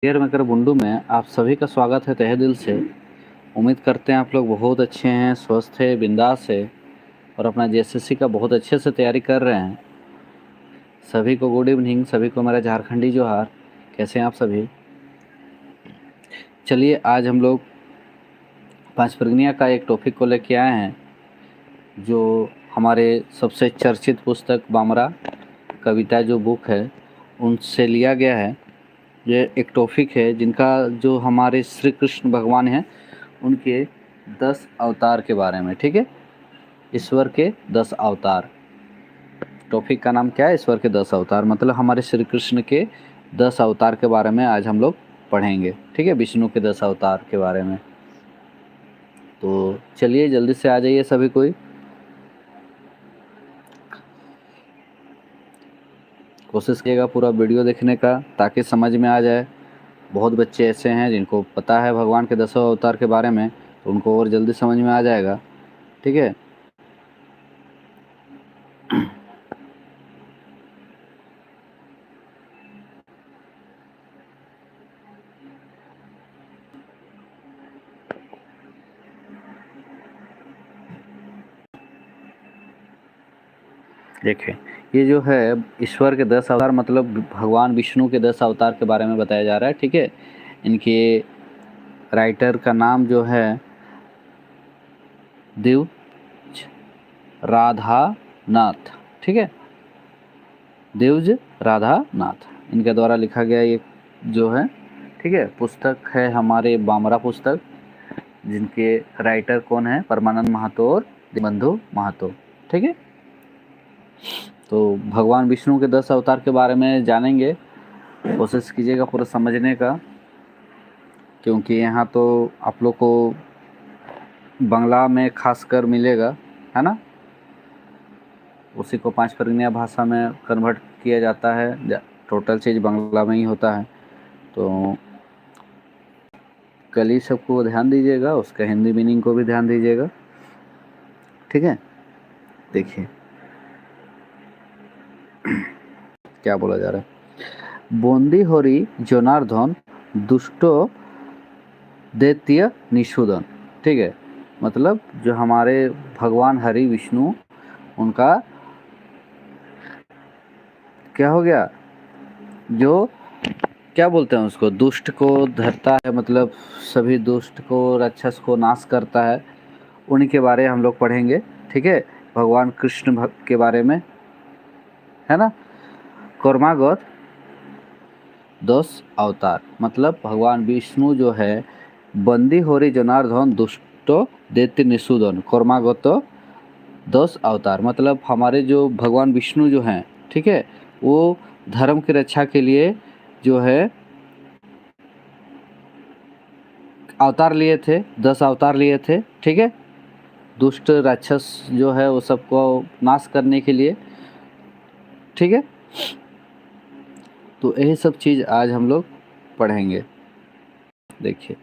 Dear maker Bundu में आप सभी का स्वागत है तहे दिल से। उम्मीद करते हैं आप लोग बहुत अच्छे हैं, स्वस्थ है, बिंदास है और अपना जेएसएससी का बहुत अच्छे से तैयारी कर रहे हैं। सभी को गुड इवनिंग, सभी को मेरा झारखंडी जोहार। कैसे हैं आप सभी? चलिए आज हम लोग पांच प्रगनिया का एक टॉपिक को लेके आए हैं, जो हमारे सबसे चर्चित पुस्तक बामरा कविता जो बुक है उनसे लिया गया है। ये एक टॉपिक है जिनका जो हमारे श्री कृष्ण भगवान हैं उनके 10 अवतार के बारे में। ठीक है, ईश्वर के 10 अवतार। टॉपिक का नाम क्या है? ईश्वर के 10 अवतार, मतलब हमारे श्री कृष्ण के 10 अवतार के बारे में आज हम लोग पढ़ेंगे। ठीक है, विष्णु के 10 अवतार के बारे में। तो चलिए जल्दी से आ जाइए सभी कोई। कोशिश कीजिएगा पूरा वीडियो देखने का ताकि समझ में आ जाए। बहुत बच्चे ऐसे हैं जिनको पता है भगवान के 10 अवतार के बारे में, तो उनको और जल्दी समझ में आ जाएगा। ठीक है, देखिए ये जो है ईश्वर के 10 अवतार, मतलब भगवान विष्णु के 10 अवतार के बारे में बताया जा रहा है। ठीक है, इनके राइटर का नाम जो है देवज राधानाथ। ठीक है, देवज राधानाथ इनके द्वारा लिखा गया ये जो है, ठीक है, पुस्तक है हमारे बामरा पुस्तक, जिनके राइटर कौन है? परमानंद महतो और दीनबंधु महतो। ठीक है, तो भगवान विष्णु के 10 अवतार के बारे में जानेंगे। कोशिश कीजिएगा पूरा समझने का, क्योंकि यहाँ तो आप लोग को बांग्ला में खासकर मिलेगा, है ना। उसी को पांच प्रगनिया भाषा में कन्वर्ट किया जाता है, टोटल चीज़ बांग्ला में ही होता है। तो कल ही सबको ध्यान दीजिएगा, उसका हिंदी मीनिंग को भी ध्यान दीजिएगा। ठीक है, देखिए क्या बोला जा रहा है। बंदी हरि जनार्दन दुष्टो दैत्य निषूदन। ठीक है, मतलब जो हमारे भगवान हरि विष्णु, उनका क्या हो गया, जो क्या बोलते हैं उसको, दुष्ट को धरता है, मतलब सभी दुष्ट को, राक्षस को नाश करता है। उन्हीं के बारे हम लोग पढ़ेंगे। ठीक है, भगवान कृष्ण भक्त के बारे में, है ना। कर्मागत 10 अवतार, मतलब भगवान विष्णु जो है बंदी होरी जनार्दन दुष्टो दैत्य निषूदन, कर्मागत 10 अवतार, मतलब हमारे जो भगवान विष्णु जो हैं, ठीक है, वो धर्म की रक्षा के लिए जो है अवतार लिए थे, 10 अवतार लिए थे। ठीक है, दुष्ट राक्षस जो है वो सबको नाश करने के लिए। ठीक है, तो यही सब चीज़ आज हम लोग पढ़ेंगे। देखिए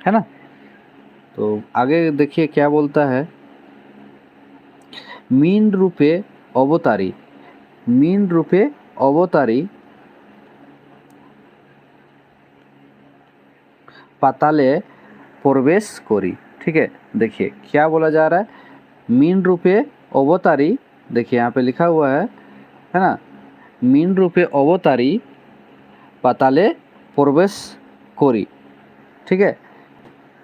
है ना, तो आगे देखिए क्या बोलता है। मीन रूपे अवतारी, मीन रूपे अवतारी पाताले प्रवेश करी। ठीक है, देखिए क्या बोला जा रहा है। मीन रूपे अवतारी, देखिए यहाँ पे लिखा हुआ है ना, मीन रूपे अवतारी पाताले प्रवेश करी। ठीक है,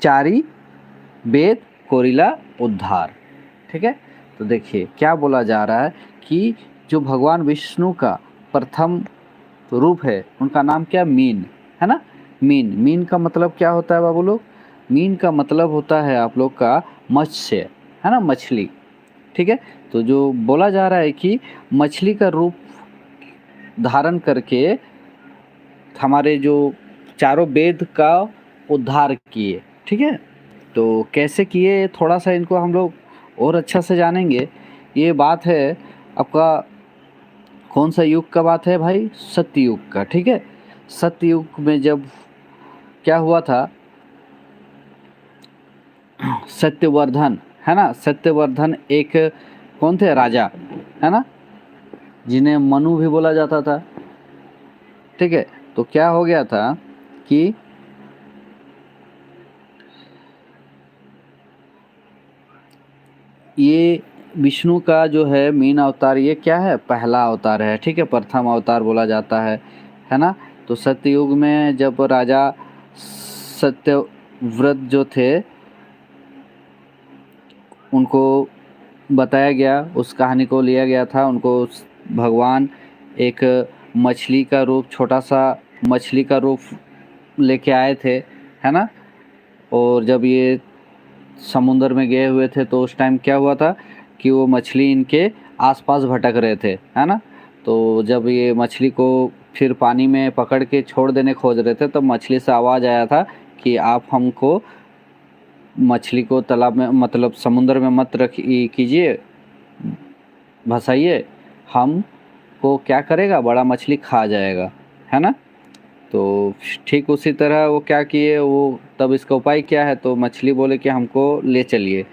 चारी वेद कोरिला उद्धार। ठीक है, तो देखिए क्या बोला जा रहा है कि जो भगवान विष्णु का प्रथम रूप है उनका नाम क्या? मीन, है ना। मीन, मीन का मतलब क्या होता है बाबू लोग? मीन का मतलब होता है आप लोग का मत्स्य, है ना, मछली। ठीक है, तो जो बोला जा रहा है कि मछली का रूप धारण करके हमारे जो चारों वेद का उद्धार किए। ठीक है, तो कैसे किए, थोड़ा सा इनको हम लोग और अच्छा से जानेंगे। ये बात है आपका कौन सा युग का बात है भाई? सत्ययुग का। ठीक है, सत्ययुग में जब क्या हुआ था, सत्यवर्धन है ना। सत्यवर्धन एक कौन थे, राजा, है ना, जिन्हें मनु भी बोला जाता था। ठीक है, तो क्या हो गया था कि ये विष्णु का जो है मीन अवतार, ये क्या है, पहला अवतार है। ठीक है, प्रथम अवतार बोला जाता है ना। तो सत्ययुग में जब राजा सत्यव्रत जो थे उनको बताया गया, उस कहानी को लिया गया था, उनको भगवान एक मछली का रूप, छोटा सा मछली का रूप लेके आए थे, है ना। और जब ये समुंदर में गए हुए थे तो उस टाइम क्या हुआ था कि वो मछली इनके आसपास भटक रहे थे, है ना। तो जब ये मछली को फिर पानी में पकड़ के छोड़ देने खोज रहे थे, तो मछली से आवाज़ आया था कि आप हमको मछली को तालाब में, मतलब समुंदर में मत रख कीजिए, भसाइए, हमको क्या करेगा, बड़ा मछली खा जाएगा, है ना। तो ठीक उसी तरह वो क्या किए, वो तब इसका उपाय क्या है, तो मछली बोले कि हमको ले चलिए।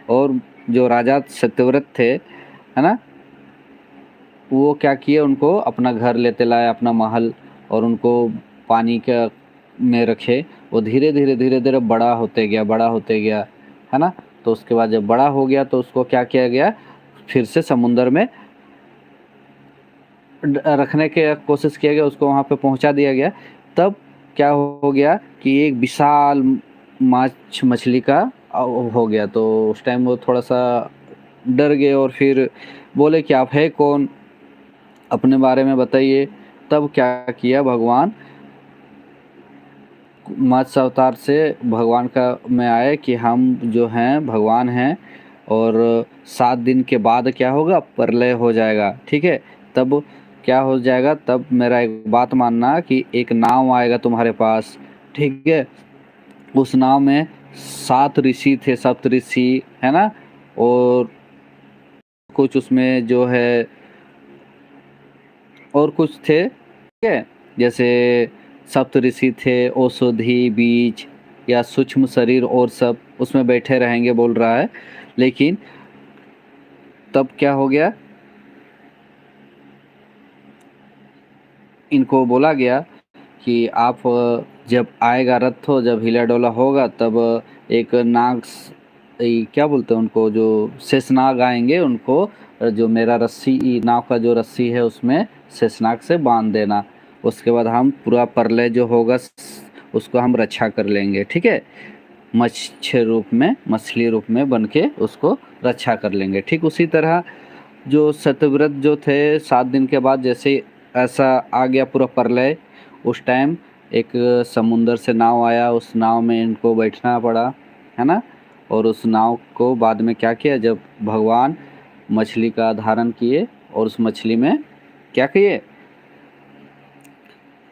और जो राजा सत्यव्रत थे, है ना, वो क्या किए, उनको अपना घर लेते लाए, अपना महल, और उनको पानी का में रखे। वो धीरे धीरे धीरे धीरे बड़ा होते गया, बड़ा होते गया, है ना। तो उसके बाद जब बड़ा हो गया तो उसको क्या किया गया, फिर से समुंदर में रखने के कोशिश किया गया, उसको वहाँ पे पहुँचा दिया गया। तब क्या हो गया कि एक विशाल मछली का हो गया। तो उस टाइम वो थोड़ा सा डर गए और फिर बोले कि आप है कौन, अपने बारे में बताइए। तब क्या किया, भगवान मत्स्य अवतार से भगवान का में आए कि हम जो हैं भगवान हैं, और 7 दिन के बाद क्या होगा, प्रलय हो जाएगा। ठीक है, तब क्या हो जाएगा, तब मेरा एक बात मानना कि एक नाव आएगा तुम्हारे पास। ठीक है, उस नाव में 7 ऋषि थे, सप्त ऋषि, है ना। और कुछ उसमें जो है और कुछ थे, ठीक है, जैसे सप्तऋषि थे, औषधि, बीज या सूक्ष्म शरीर, और सब उसमें बैठे रहेंगे बोल रहा है। लेकिन तब क्या हो गया, इनको बोला गया कि आप जब आएगा रथ, हो जब हिला डोला होगा, तब एक नाग, क्या बोलते हैं उनको, जो शेषनाग आएंगे, उनको जो मेरा रस्सी, नाव का जो रस्सी है उसमें शेषनाग से बांध देना। उसके बाद हम पूरा प्रलय जो होगा उसको हम रक्षा कर लेंगे। ठीक है, मत्स्य रूप में, मछली रूप में बन के उसको रक्षा कर लेंगे। ठीक उसी तरह जो सत्यव्रत जो थे, 7 दिन के बाद जैसे ऐसा आ गया पूरा प्रलय, उस टाइम एक समुंदर से नाव आया, उस नाव में इनको बैठना पड़ा, है ना। और उस नाव को बाद में क्या किया, जब भगवान मछली का धारण किए और उस मछली में क्या किए,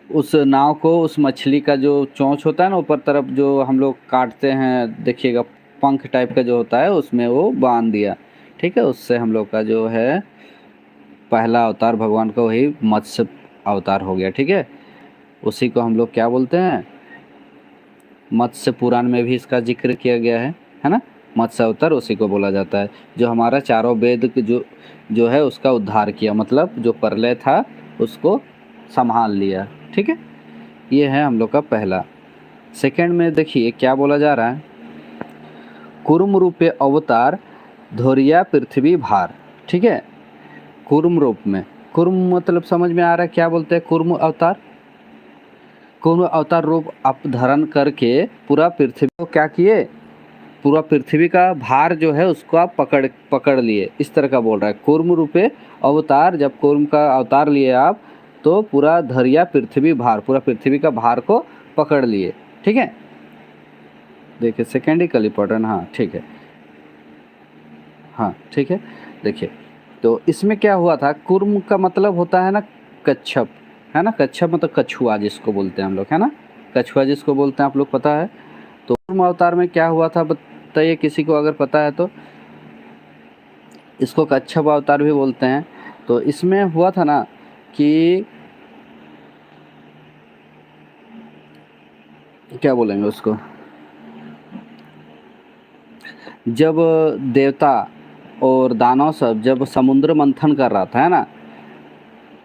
उस नाव को, उस मछली का जो चोंच होता है ना ऊपर तरफ, जो हम लोग काटते हैं देखिएगा, पंख टाइप का जो होता है, उसमें वो बांध दिया। ठीक है, उससे हम लोग का जो है पहला अवतार भगवान का वही मत्स्य अवतार हो गया। ठीक है, उसी को हम लोग क्या बोलते हैं, मत्स्य पुराण में भी इसका जिक्र किया गया है ना। मत्स्य अवतार उसी को बोला जाता है, जो हमारा चारों वेद जो है उसका उद्धार किया, मतलब जो प्रलय था उसको संभाल लिया। ठीक है, ये है हम लोग का पहला। सेकंड में देखिए क्या बोला जा रहा है, कुर्म रूपे अवतार धोरिया पृथ्वी भार। ठीक है, कुर्म रूप में, कुर्म मतलब समझ में आ रहा है क्या बोलते हैं, कुर्म अवतार, कुर्म अवतार रूप आप धारण करके पूरा पृथ्वी को क्या किए, पूरा पृथ्वी का भार जो है उसको आप पकड़ लिए, इस तरह का बोल रहा है। कुर्म रूपे अवतार, जब कुर्म का अवतार लिए आप, तो पूरा धरिया पृथ्वी भार, पूरा पृथ्वी का भार को पकड़ लिए। ठीक है, देखिए सेकेंडिकली इंपॉर्टेंट, हाँ ठीक है, हाँ ठीक है। देखिए, तो इसमें क्या हुआ था, कुर्म का मतलब होता है ना कच्छप, है ना। कच्छप मतलब कछुआ जिसको बोलते हैं हम लोग, है ना, कछुआ जिसको बोलते हैं, आप लोग पता है। तो कुर्म अवतार में क्या हुआ था बताइए, किसी को अगर पता है तो। इसको कच्छप अवतार भी बोलते हैं। तो इसमें हुआ था ना कि क्या बोलेंगे उसको, जब देवता और दानव सब जब समुद्र मंथन कर रहा था, है ना,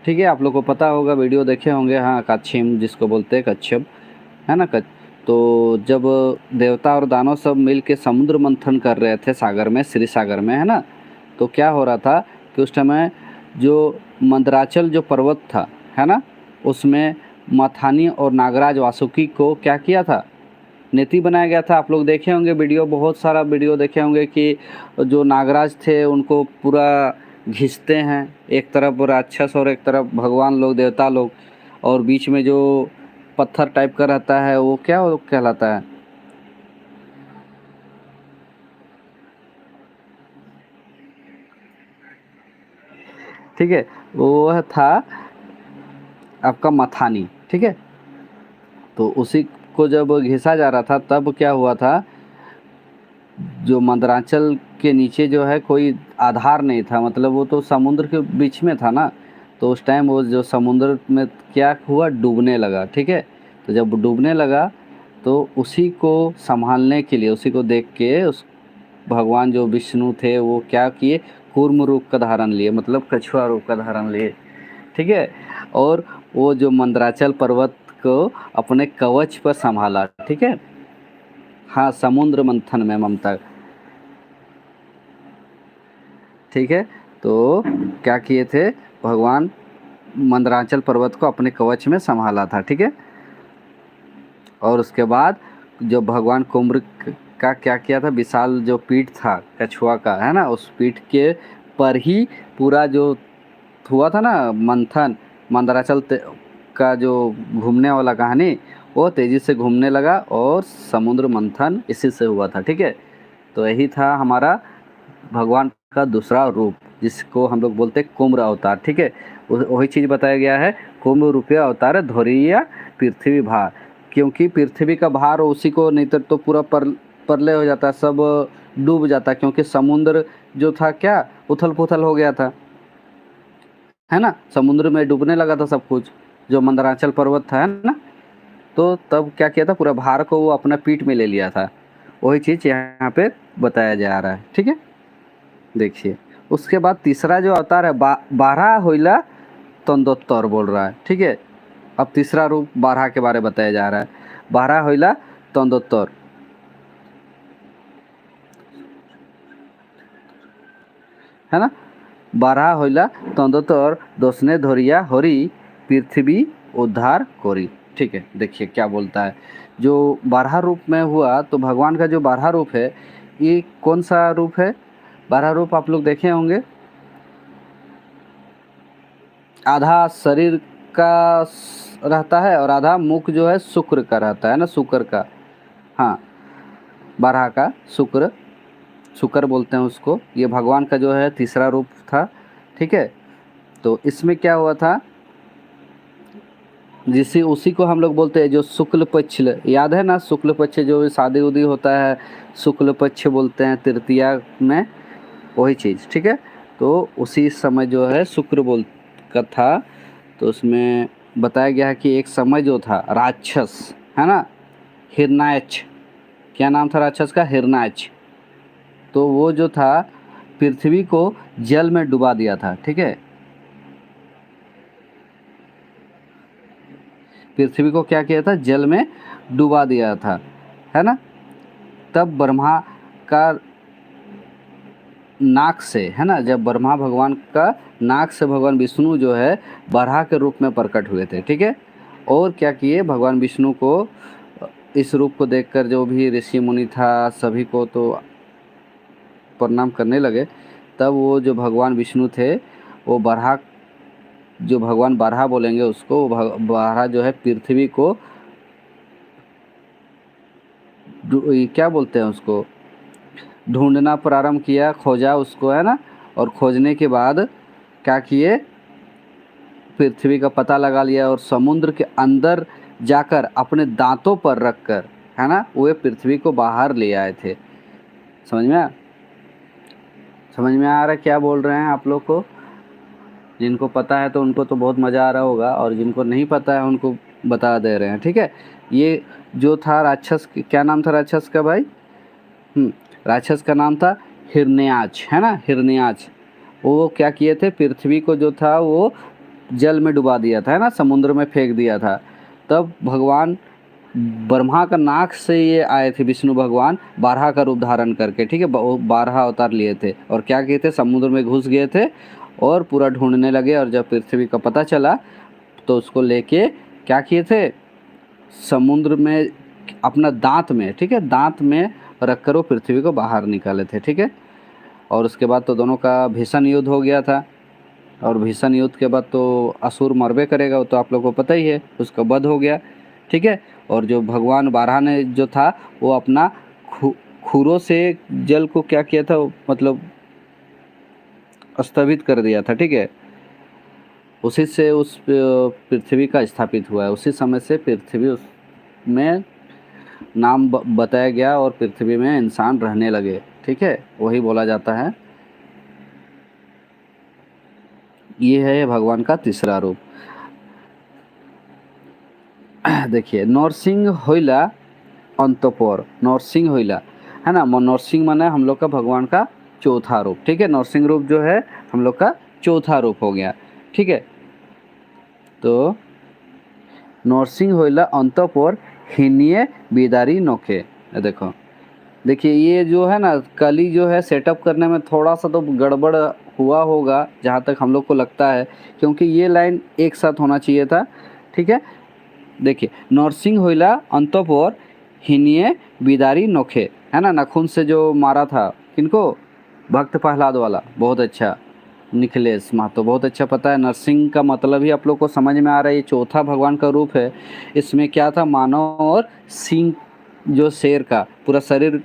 ठीक है, आप लोग को पता होगा, वीडियो देखे होंगे, हाँ, कच्छिम जिसको बोलते हैं, कच्छप, है ना, तो जब देवता और दानव सब मिल के समुद्र मंथन कर रहे थे सागर में, श्री सागर में, है ना, तो क्या हो रहा था कि उस समय जो मंदराचल जो पर्वत था, है ना, उसमें मथानी और नागराज वासुकी को क्या किया था, नीति बनाया गया था। आप लोग देखे होंगे वीडियो, बहुत सारा वीडियो देखे होंगे कि जो नागराज थे उनको पूरा घिसते हैं, एक तरफ राक्षस और एक तरफ भगवान लोग, देवता लोग, और बीच में जो पत्थर टाइप का रहता है वो क्या वो कहलाता है, ठीक है, वो था आपका मथानी, ठीक है। तो उसी को जब घिसा जा रहा था तब क्या हुआ था, जो मंदराचल के नीचे जो है कोई आधार नहीं था, मतलब वो तो समुद्र के बीच में था ना, तो उस टाइम वो जो समुद्र में क्या हुआ, डूबने लगा, ठीक है। तो जब डूबने लगा तो उसी को संभालने के लिए, उसी को देख के उस भगवान जो विष्णु थे वो क्या किए, कूर्म रूप का धारण लिए, मतलब कछुआ रूप का धारण लिए, ठीक है। और वो जो मंदराचल पर्वत को अपने कवच पर संभाला, ठीक है, हाँ, समुद्र मंथन में ममता, ठीक है। तो क्या किए थे, भगवान मंदराचल पर्वत को अपने कवच में संभाला था, ठीक है। और उसके बाद जो भगवान कुम्भ का क्या किया था, विशाल जो पीठ था कछुआ का, है ना, उस पीठ के पर ही पूरा जो हुआ था ना मंथन, मंदराचल का जो घूमने वाला कहानी, वो तेज़ी से घूमने लगा और समुद्र मंथन इसी से हुआ था, ठीक है। तो यही था हमारा भगवान का दूसरा रूप, जिसको हम लोग बोलते हैं कुम्भ अवतार, ठीक है। वही चीज़ बताया गया है, कुम्भ रूपीय अवतार धोरिया पृथ्वी भार, क्योंकि पृथ्वी का भार उसी को, नहीं तो पूरा परले हो जाता, सब डूब जाता, क्योंकि समुद्र जो था क्या उथल पुथल हो गया था, है ना, समुद्र में डूबने लगा था सब कुछ, जो मंदराचल पर्वत था, है ना। तो तब क्या किया था, पूरा भार को वो अपना पीठ में ले लिया था, वही चीज़ यहाँ पे बताया जा रहा है, ठीक है। देखिए उसके बाद तीसरा जो अवतार है बारह होइला तंदोत्तर बोल रहा है, ठीक है। अब तीसरा रूप बारह के बारे में बताया जा रहा है, बारह होइला तंदोत्तर, है ना, बारह होइला तंदोत्तर दोसने धोरिया हरि पृथ्वी उद्धार कोरी, ठीक है। देखिए क्या बोलता है, जो बारह रूप में हुआ, तो भगवान का जो बारह रूप है, ये कौन सा रूप है, बारह रूप आप लोग देखे होंगे, आधा शरीर का रहता है और आधा मुख जो है शुक्र का रहता है ना, शुक्र का, हाँ, बारह का शुक्र, शुक्र बोलते हैं उसको, ये भगवान का जो है तीसरा रूप था, ठीक है। तो इसमें क्या हुआ था, जिसे उसी को हम लोग बोलते हैं जो शुक्ल पक्ष, याद है ना, शुक्ल पक्ष जो शादी उदी होता है, शुक्ल पक्ष बोलते हैं तृतीया में, वही चीज़, ठीक है। तो उसी समय जो है शुक्र बोल का था, तो उसमें बताया गया है कि एक समय जो था राक्षस, है ना, हिरणाक्ष, क्या नाम था राक्षस का, हिरणाक्ष, तो वो जो था पृथ्वी को जल में डुबा दिया था, ठीक है। पृथ्वी को क्या किया था, जल में डुबा दिया था, है ना। तब ब्रह्मा का नाक से, है ना, जब ब्रह्मा भगवान का नाक से भगवान विष्णु जो है बराह के रूप में प्रकट हुए थे, ठीक है। और क्या किए, भगवान विष्णु को इस रूप को देखकर जो भी ऋषि मुनि था सभी को तो प्रणाम करने लगे। तब वो जो भगवान विष्णु थे वो बराह, जो भगवान बराह बोलेंगे उसको, बराह जो है पृथ्वी को क्या बोलते हैं उसको, ढूंढना प्रारंभ किया, खोजा उसको, है ना। और खोजने के बाद क्या किए, पृथ्वी का पता लगा लिया और समुद्र के अंदर जाकर अपने दांतों पर रखकर, है ना, वे पृथ्वी को बाहर ले आए थे। समझ में समझ में आ रहा है क्या बोल रहे हैं आप लोग को, जिनको पता है तो उनको तो बहुत मज़ा आ रहा होगा, और जिनको नहीं पता है उनको बता दे रहे हैं, ठीक है। ये जो था राक्षस, क्या नाम था राक्षस का भाई, राक्षस का नाम था हिरण्याक्ष, है ना, हिरण्याक्ष। वो क्या किए थे, पृथ्वी को जो था वो जल में डुबा दिया था, है ना, समुद्र में फेंक दिया था। तब भगवान ब्रह्मा का नाक से ये आए थे विष्णु भगवान, बारहा का रूप धारण करके, ठीक है, बारहा अवतार लिए थे। और क्या किए थे, समुद्र में घुस गए थे और पूरा ढूंढने लगे। और जब पृथ्वी का पता चला तो उसको लेके क्या किए थे, समुद्र में अपना दांत में, ठीक है, दांत में रख कर वो पृथ्वी को बाहर निकाले थे, ठीक है। और उसके बाद तो दोनों का भीषण युद्ध हो गया था। और भीषण युद्ध के बाद तो असुर मरबे करेगा, वो तो आप लोगों को पता ही है, उसका वध हो गया, ठीक है। और जो भगवान बारहा ने जो था वो अपना खुरों से जल को क्या किया था, मतलब स्थगित कर दिया था, ठीक है। उसी से उस पृथ्वी का स्थापित हुआ है। उसी समय से पृथ्वी उसमें नाम बताया गया और पृथ्वी में इंसान रहने लगे, ठीक है। वही बोला जाता है। ये है भगवान का तीसरा रूप। देखिए, नरसिंह होइला अंतपर, नरसिंह होइला, है ना, नरसिंह माने हम लोग का भगवान का चौथा रूप, ठीक है। नरसिंह रूप जो है हम लोग का चौथा रूप हो गया, ठीक है। तो नरसिंह होइला अंतपर हिनिये बिदारी नोखे। देखो, देखिए ये जो है ना, कली जो है सेटअप करने में थोड़ा सा तो गड़बड़ हुआ होगा जहाँ तक हम लोग को लगता है, क्योंकि ये लाइन एक साथ होना चाहिए था, ठीक है। देखिए, नरसिंह होइला अंतपर हिनिये बिदारी नोखे, है ना, नाखून से जो मारा था किनको, भक्त प्रहलाद वाला। बहुत अच्छा निखिलेश महतो, बहुत अच्छा पता है। नरसिंह का मतलब ही आप लोग को समझ में आ रहा है, ये चौथा भगवान का रूप है। इसमें क्या था, मानव और सिंह, जो शेर का पूरा शरीर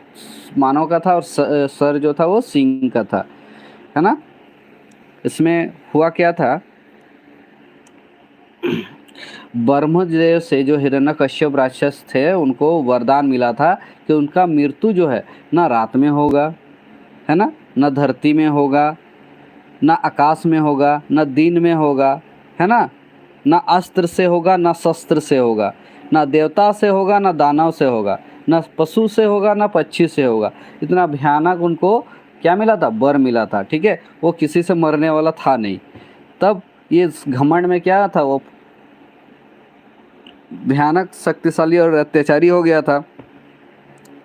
मानव का था और सर जो था वो सिंह का था, है ना। इसमें हुआ क्या था, ब्रह्मदेव से जो हिरण्यकश्यप राक्षस थे उनको वरदान मिला था कि उनका मृत्यु जो है ना रात में होगा, है ना, न धरती में होगा, ना आकाश में होगा, ना दिन में होगा, है ना, ना अस्त्र से होगा, ना शस्त्र से होगा, ना देवता से होगा, ना दानव से होगा, ना पशु से होगा, ना पक्षी से होगा। इतना भयानक उनको क्या मिला था, वर मिला था, ठीक है। वो किसी से मरने वाला था नहीं। तब ये घमंड में क्या था, वो भयानक शक्तिशाली और अत्याचारी हो गया था,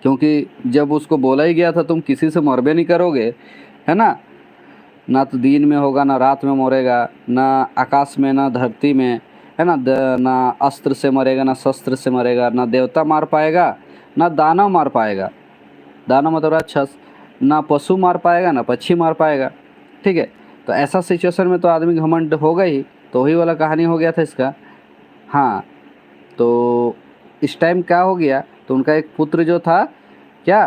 क्योंकि जब उसको बोला ही गया था तुम किसी से मरबे नहीं करोगे, है ना, ना तो दिन में होगा, ना रात में मरेगा, ना आकाश में, ना धरती में, है ना, ना अस्त्र से मरेगा, ना शस्त्र से मरेगा, ना देवता मार पाएगा, ना दानव मार पाएगा, दानव मतलब राक्षस, ना पशु मार पाएगा, ना पक्षी मार पाएगा, ठीक है। तो ऐसा सिचुएशन में तो आदमी घमंड होगा ही। तो वही वाला कहानी हो गया था इसका। हाँ, तो इस टाइम क्या हो गया, तो उनका एक पुत्र जो था क्या,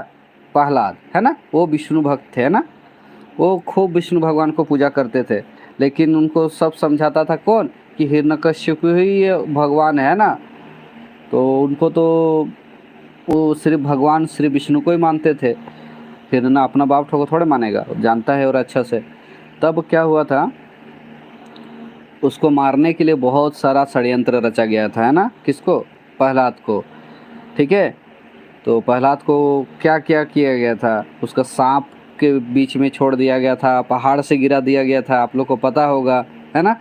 प्रहलाद, है ना, वो विष्णु भक्त थे, है ना, वो खूब विष्णु भगवान को पूजा करते थे। लेकिन उनको सब समझाता था कौन, कि हिरण्यकश्यप ही ये भगवान है ना। तो उनको तो वो सिर्फ भगवान श्री विष्णु को ही मानते थे, फिर ना अपना बाप को थोड़े मानेगा, जानता है और अच्छा से। तब क्या हुआ था, उसको मारने के लिए बहुत सारा षड्यंत्र रचा गया था, है ना, किसको, प्रहलाद को, ठीक है। तो प्रहलाद को क्या क्या किया गया था, उसका सांप के बीच में छोड़ दिया गया था, पहाड़ से गिरा दिया गया था, आप लोग को पता होगा, है ना।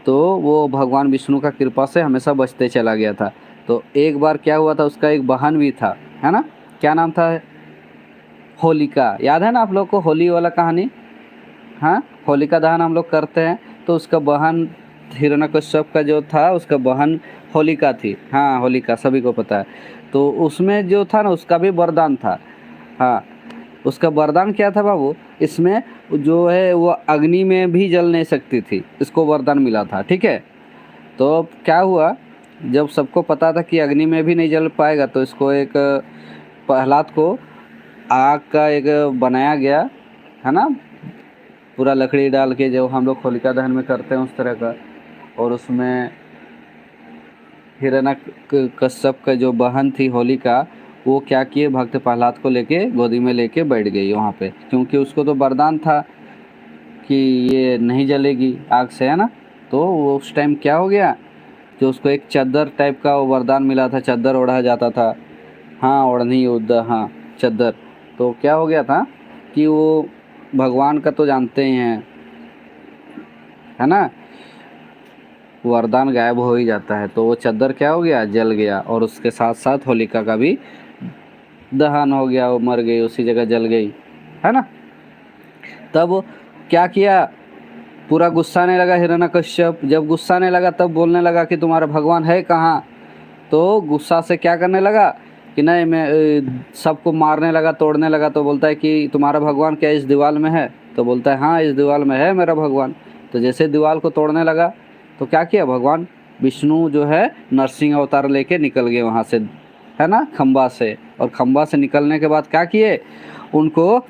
तो वो भगवान विष्णु का कृपा से हमेशा बचते चला गया था। तो एक बार क्या हुआ था, उसका एक बहन भी था, है ना, क्या नाम था, होलिका। याद है ना आप लोग को होली वाला कहानी, हाँ, होलिका दहन हम लोग करते हैं। तो उसका बहन हिरण्यकश्यप का जो था, उसका बहन होलिका थी, हाँ, होलिका सभी को पता है। तो उसमें जो था ना, उसका भी वरदान था। हाँ, उसका वरदान क्या था बाबू, इसमें जो है वो अग्नि में भी जल नहीं सकती थी, इसको वरदान मिला था, ठीक है। तो क्या हुआ, जब सबको पता था कि अग्नि में भी नहीं जल पाएगा, तो इसको एक प्रहलाद को आग का एक बनाया गया, है ना, पूरा लकड़ी डाल के, जो हम लोग होलिका दहन में करते हैं उस तरह का। और उसमें हिरण्यकश्यप का जो बहन थी होलिका, वो क्या किए, भक्त प्रहलाद को लेके गोदी में लेके बैठ गई वहाँ पे, क्योंकि उसको तो वरदान था कि ये नहीं जलेगी आग से, है ना। तो वो उस टाइम क्या हो गया, जो उसको एक चादर टाइप का वो वरदान मिला था, चादर ओढ़ा जाता था, हाँ, ओढ़नी युद्ध, हाँ, चादर। तो क्या हो गया था कि वो भगवान का तो जानते ही हैं, है ना, वरदान गायब हो ही जाता है। तो वो चद्दर क्या हो गया, जल गया, और उसके साथ साथ होलिका का भी दहन हो गया, वो मर गई, उसी जगह जल गई, है ना। तब क्या किया, पूरा गुस्सा आने लगा हिरण्यकश्यप। जब गुस्सा आने लगा तब बोलने लगा कि तुम्हारा भगवान है कहाँ। तो गुस्सा से क्या करने लगा कि नहीं, मैं सबको मारने लगा, तोड़ने लगा। तो बोलता है कि तुम्हारा भगवान क्या इस दीवार में है। तो बोलता है हाँ, इस दीवार में है मेरा भगवान। तो जैसे दीवार को तोड़ने लगा तो क्या किया, भगवान विष्णु जो है नरसिंह अवतार लेके निकल गए वहाँ से, है ना, खंबा से। और खंबा से निकलने के बाद क्या किए, उनको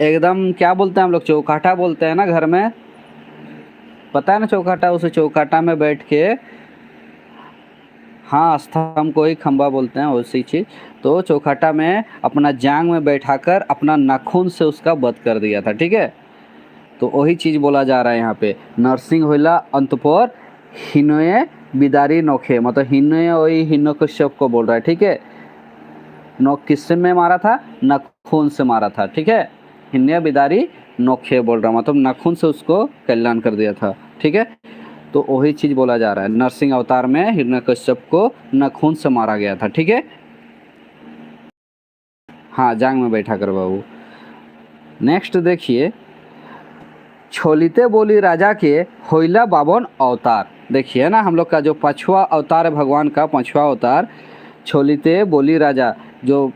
एकदम क्या बोलते हैं हम लोग, चौकाटा बोलते हैं ना घर में, पता है ना चौकाटा। उस चौकाटा में बैठ के, हाँ, स्तंभ को ही खंबा बोलते हैं, उसी चीज़। तो चौखटा में अपना जांग में बैठाकर अपना नाखून से उसका वध कर दिया था, ठीक है। तो वही चीज़ बोला जा रहा है यहाँ पे, नरसिंह होला अंतपुर हिनोय बिदारी नोखे, मतलब हिनोय वही हिरण्यकश्यप को बोल रहा है, ठीक है। नोक किससे में मारा था, नाखून से मारा था, ठीक है। हिन्य बिदारी नोखे बोल रहा, मतलब नाखून से उसको कल्याण कर दिया था, ठीक है। तो वही चीज़ बोला जा रहा है, नरसिंह अवतार में हिरण्यकश्यप को नाखून से मारा गया था, ठीक है। हाँ, जांग में बैठा कर बाबू। नेक्स्ट देखिए, छोलिते बोली राजा के होइला बावन अवतार। देखिए ना, हम लोग का जो पांचवा अवतार है भगवान का, पांचवा अवतार छोलिते बोली राजा, जो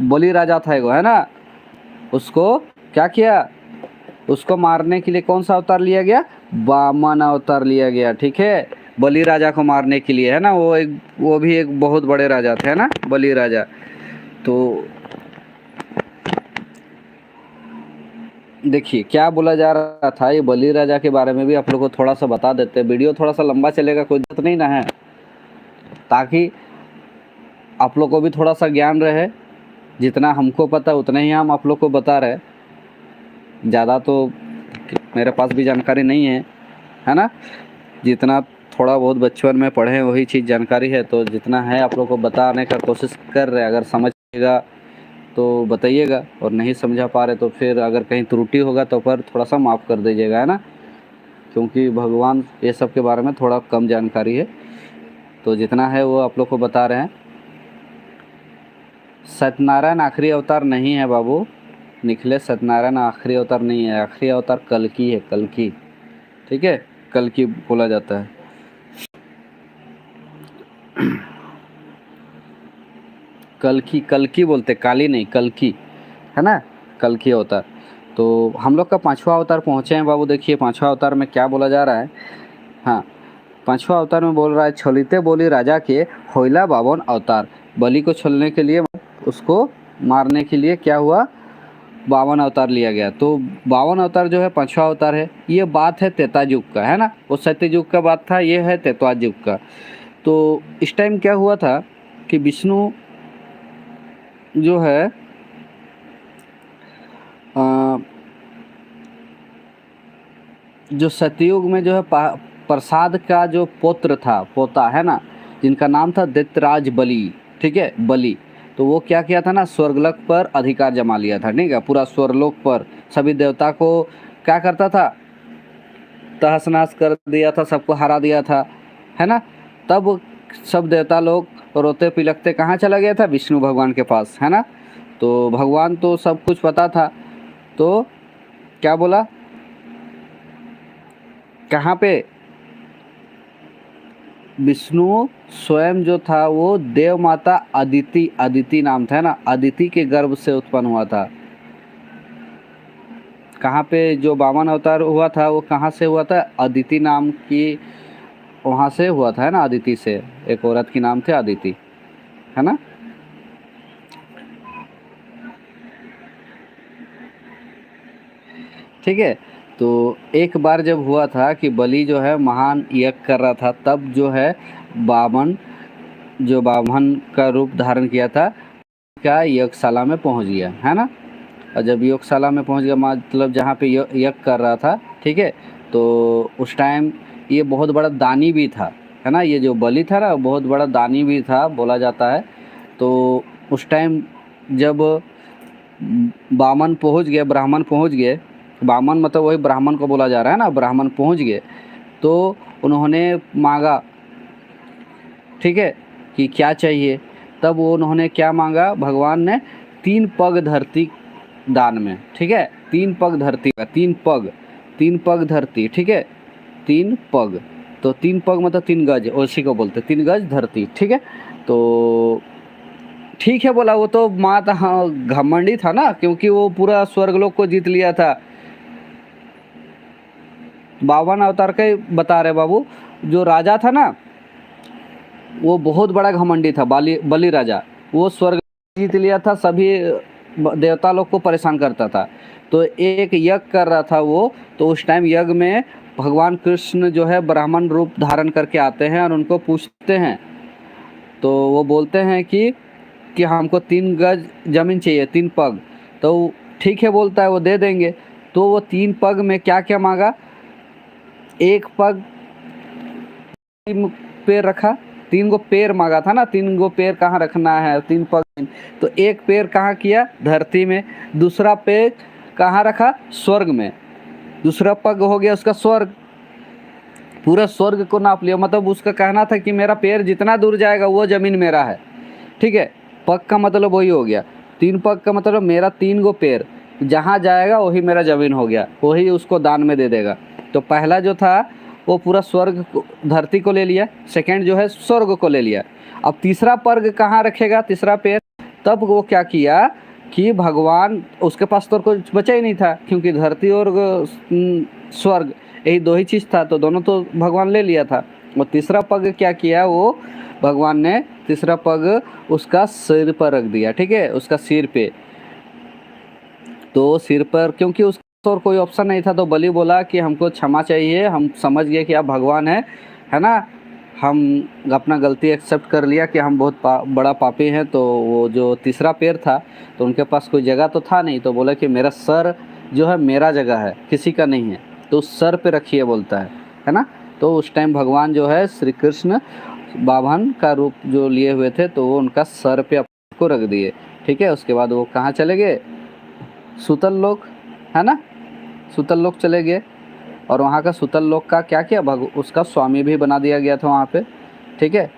बोली राजा था एगो, है ना, उसको क्या किया, उसको मारने के लिए कौन सा अवतार लिया गया, वामन अवतार लिया गया, ठीक है। बलि राजा को मारने के लिए, है ना, वो भी एक बहुत बड़े राजा थे, है ना, बलि राजा। तो देखिए क्या बोला जा रहा था, ये बलि राजा के बारे में भी आप लोग को थोड़ा सा बता देते हैं। वीडियो थोड़ा सा लंबा चलेगा, कोई दिक्कत नहीं ना है, ताकि आप लोग को भी थोड़ा सा ज्ञान रहे। जितना हमको पता उतना ही हम आप लोग को बता रहे, ज़्यादा तो मेरे पास भी जानकारी नहीं है ना। जितना थोड़ा बहुत बचपन में पढ़े वही चीज़ जानकारी है, तो जितना है आप लोग को बताने का कोशिश कर रहे हैं। अगर समझिएगा तो बताइएगा, और नहीं समझा पा रहे तो फिर अगर कहीं त्रुटि होगा तो पर थोड़ा सा माफ़ कर दीजिएगा, है ना, क्योंकि भगवान ये सब के बारे में थोड़ा कम जानकारी है। तो जितना है वो आप लोग को बता रहे हैं। सत्यनारायण आखिरी अवतार नहीं है बाबू, निखिलेश सत्यनारायण आखिरी अवतार नहीं है। आखिरी अवतार कल्कि है, कल्कि, ठीक है, कल्कि बोला जाता है। कल्कि, कल्कि बोलते, काली नहीं, कल्कि, है ना, कल्कि अवतार। तो हम लोग का पांचवा अवतार पहुँचे हैं बाबू। देखिए पांचवा अवतार में क्या बोला जा रहा है। हाँ, पांचवा अवतार में बोल रहा है, छोलिते बोली राजा के होइला बावन अवतार। बलि को छोलने के लिए, उसको मारने के लिए क्या हुआ, 52 अवतार लिया गया। तो 52 अवतार जो है पांचवा अवतार है। ये बात है त्रेता युग का, है ना, वो सत्य युग का बात था, ये है त्रेता युग का। तो इस टाइम क्या हुआ था कि विष्णु जो है जो सतयुग में जो है प्रसाद का जो पुत्र था, पोता, है ना, जिनका नाम था दैत्यराज बलि, ठीक है, बलि। तो वो क्या किया था ना, स्वर्गलोक पर अधिकार जमा लिया था, ठीक है, पूरा स्वर्गलोक पर सभी देवता को क्या करता था, तहस नहस कर दिया था, सबको हरा दिया था, है ना। तब सब देवता लोग रोते पिलकते कहाँ चला गया था, विष्णु भगवान के पास, है ना। तो भगवान तो सब कुछ पता था, तो क्या बोला, कहाँ पे, विष्णु स्वयं जो था वो देव माता अदिति, अदिति नाम था, है ना, अदिति के गर्भ से उत्पन्न हुआ था। कहाँ पे जो 52 अवतार हुआ था वो कहाँ से हुआ था, अदिति नाम की वहाँ से हुआ था, है ना, अदिति से। एक औरत की नाम थे अदिति, है ना। ठीक है। तो एक बार जब हुआ था कि बलि जो है महान यज्ञ कर रहा था, तब जो है बामन जो बामन का रूप धारण किया था क्या यज्ञशाला में पहुंच गया, है ना। और जब यज्ञशाला में पहुंच गया, मतलब जहाँ पे यज्ञ कर रहा था, ठीक है, तो उस टाइम ये बहुत बड़ा दानी भी था, है ना, ये जो बलि था ना बहुत बड़ा दानी भी था बोला जाता है। तो उस टाइम जब बामन पहुंच गए, ब्राह्मण पहुंच गए, बामन मतलब वही ब्राह्मण को बोला जा रहा है ना, ब्राह्मण पहुंच गए तो उन्होंने मांगा, ठीक है, कि क्या चाहिए। तब वो उन्होंने क्या मांगा, भगवान ने 3 पग धरती दान में, ठीक है, 3 पग धरती का, 3 पग धरती, ठीक है, 3 पग, तो 3 पग मतलब 3 गज, उसी को बोलते 3 गज धरती, ठीक है। तो ठीक है बोला, वो तो माँ था, हाँ, घमंडी था ना, क्योंकि वो पूरा स्वर्गलोक को जीत लिया था। 52 अवतार के बता रहे बाबू, जो राजा था ना वो बहुत बड़ा घमंडी था, बलि राजा, वो स्वर्ग जीत लिया था, सभी देवता लोग को परेशान करता था। तो एक यज्ञ कर रहा था वो, तो उस टाइम यज्ञ में भगवान कृष्ण जो है ब्राह्मण रूप धारण करके आते हैं और उनको पूछते हैं। तो वो बोलते हैं कि हमको 3 गज जमीन चाहिए, 3 पग। तो ठीक है बोलता है, वो दे देंगे। तो वो 3 पग में क्या क्या मांगा, एक पग पैर रखा, 3 गो पैर मांगा था ना, 3 गो पैर कहाँ रखना है, 3 पग, तो एक पैर कहाँ किया, धरती में, दूसरा पैर कहाँ रखा, स्वर्ग में, दूसरा पग हो गया उसका स्वर्ग, पूरा स्वर्ग को नाप लिया। मतलब उसका कहना था कि मेरा पैर जितना दूर जाएगा वो जमीन मेरा है, ठीक है। पग का मतलब वही हो गया, 3 पग का मतलब मेरा 3 गो पैर जहाँ जाएगा वही मेरा जमीन हो गया, वही उसको दान में दे देगा। तो पहला जो था वो पूरा स्वर्ग धरती को ले लिया, सेकंड जो है स्वर्ग को ले लिया। अब तीसरा पग कहाँ रखेगा, तीसरा पैर, तब वो क्या किया कि भगवान, उसके पास तो कुछ बचा ही नहीं था, क्योंकि धरती और स्वर्ग यही 2 ही चीज़ था, तो दोनों तो भगवान ले लिया था। और तीसरा पग क्या किया, वो भगवान ने तीसरा पग उसका सिर पर रख दिया, ठीक है, उसका सिर पे। तो सिर पर, क्योंकि उसका और कोई ऑप्शन नहीं था, तो बलि बोला कि हमको क्षमा चाहिए, हम समझ गए कि आप भगवान हैं, है ना, हम अपना गलती एक्सेप्ट कर लिया कि हम बहुत बड़ा पापी हैं। तो वो जो तीसरा पैर था, तो उनके पास कोई जगह तो था नहीं, तो बोला कि मेरा सर जो है मेरा जगह है, किसी का नहीं है, तो सर पे रखिए बोलता है ना। तो उस टाइम भगवान जो है श्री कृष्ण बाभन का रूप जो लिए हुए थे, तो वो उनका सर पे को रख दिए, ठीक है। उसके बाद वो कहाँ चले गए, सुतल लोक, है ना, सुतल लोक चले गए। और वहाँ का सुतल लोक का क्या किया, उसका स्वामी भी बना दिया गया था वहाँ पे, ठीक है।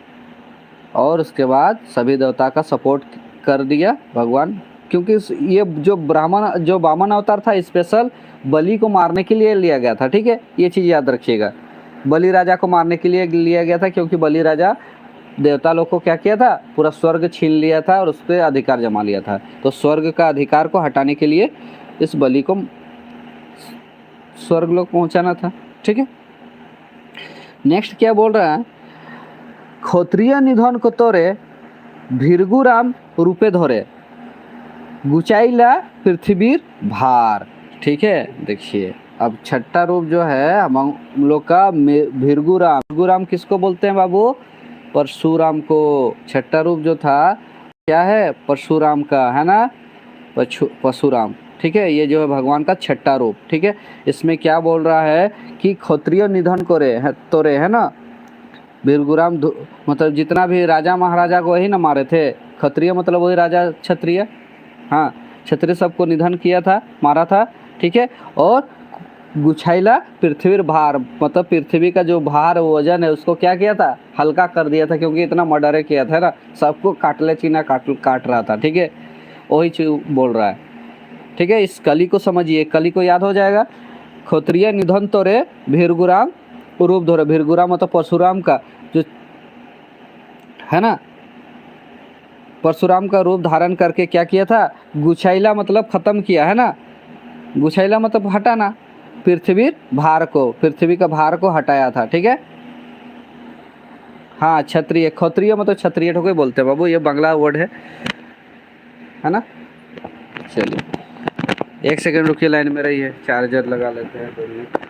और उसके बाद सभी देवता का सपोर्ट कर दिया भगवान, क्योंकि ये जो बामन अवतार था स्पेशल बलि को मारने के लिए लिया गया था, ठीक है, ये चीज़ याद रखिएगा। बलि राजा को मारने के लिए लिया गया था, क्योंकि बलि राजा देवता लोग को क्या किया था, पूरा स्वर्ग छीन लिया था और उस पर अधिकार जमा लिया था। तो स्वर्ग का अधिकार को हटाने के लिए इस बलि को स्वर्ग लोग पहुंचाना था, ठीक है। नेक्स्ट क्या बोल रहा है, क्षत्रिय निधन को तोरे भीरगुराम रूपे धरे गुचाइला पृथ्वीर भार, ठीक है। देखिए अब छठा रूप जो है हम लोग का भीरगुराम किसको बोलते हैं बाबू, परशुराम को। छठा रूप जो था क्या है, परशुराम का, है ना, परशुराम, ठीक है। ये जो है भगवान का छठा रूप, ठीक है। इसमें क्या बोल रहा है कि क्षत्रिय निधन करे है तोरे, है ना, भीरगुराम मतलब जितना भी राजा महाराजा को वही ना मारे थे, क्षत्रिय मतलब वही राजा क्षत्रिय, हाँ, क्षत्रिय सबको निधन किया था, मारा था, ठीक है। और गुछाइला पृथ्वी भार, मतलब पृथ्वी का जो भार वजन है उसको क्या किया था, हल्का कर दिया था, क्योंकि इतना मर्डर किया था ना, सबको काटले चीना काट रहा था, ठीक है। वही चीज बोल रहा है, ठीक है। इस कली को समझिए, कली को याद हो जाएगा। क्षत्रिय निधन तोरे भीरगुराम रूप धोरे, भीरगुराम मतलब परशुराम का जो, है ना, परशुराम का रूप धारण करके क्या किया था, गुछाइला मतलब खत्म किया, है ना, गुछाइला मतलब हटाना, पृथ्वी भार को, पृथ्वी का भार को हटाया था, ठीक है। हाँ, क्षत्रिय, क्षत्रिय मतलब क्षत्रिय ठोके बोलते हैं बाबू, ये बांग्ला वर्ड है ना। चलिए 1 सेकंड रुकिए, लाइन में रहिए, चार्जर लगा लेते हैं 2 मिनट।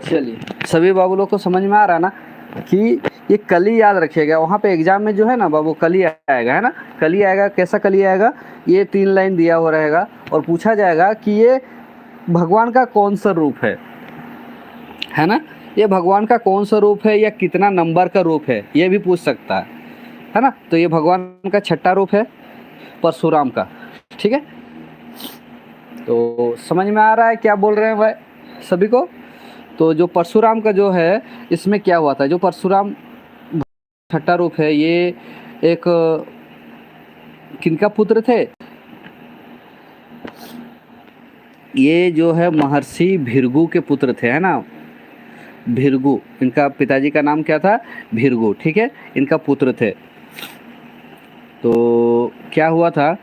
चलिए, सभी बाबू लोग को समझ में आ रहा ना कि ये कली याद रखिएगा। वहाँ पे एग्जाम में जो है ना बाबू कली आएगा, है ना, कली आएगा। कैसा कली आएगा? ये 3 लाइन दिया हुआ रहेगा और पूछा जाएगा कि ये भगवान का कौन सा रूप है ना, ये भगवान का कौन सा रूप है या कितना नंबर का रूप है, ये भी पूछ सकता है ना। तो ये भगवान का छठा रूप है परशुराम का, ठीक है। तो समझ में आ रहा है क्या बोल रहे हैं भाई सभी को? तो जो परशुराम का जो है, इसमें क्या हुआ था, जो परशुराम छठा रूप है, ये एक किनका पुत्र थे? ये जो है महर्षि भृगु के पुत्र थे, है ना, भृगु। इनका पिताजी का नाम क्या था? भृगु, ठीक है, इनका पुत्र थे। तो क्या हुआ था,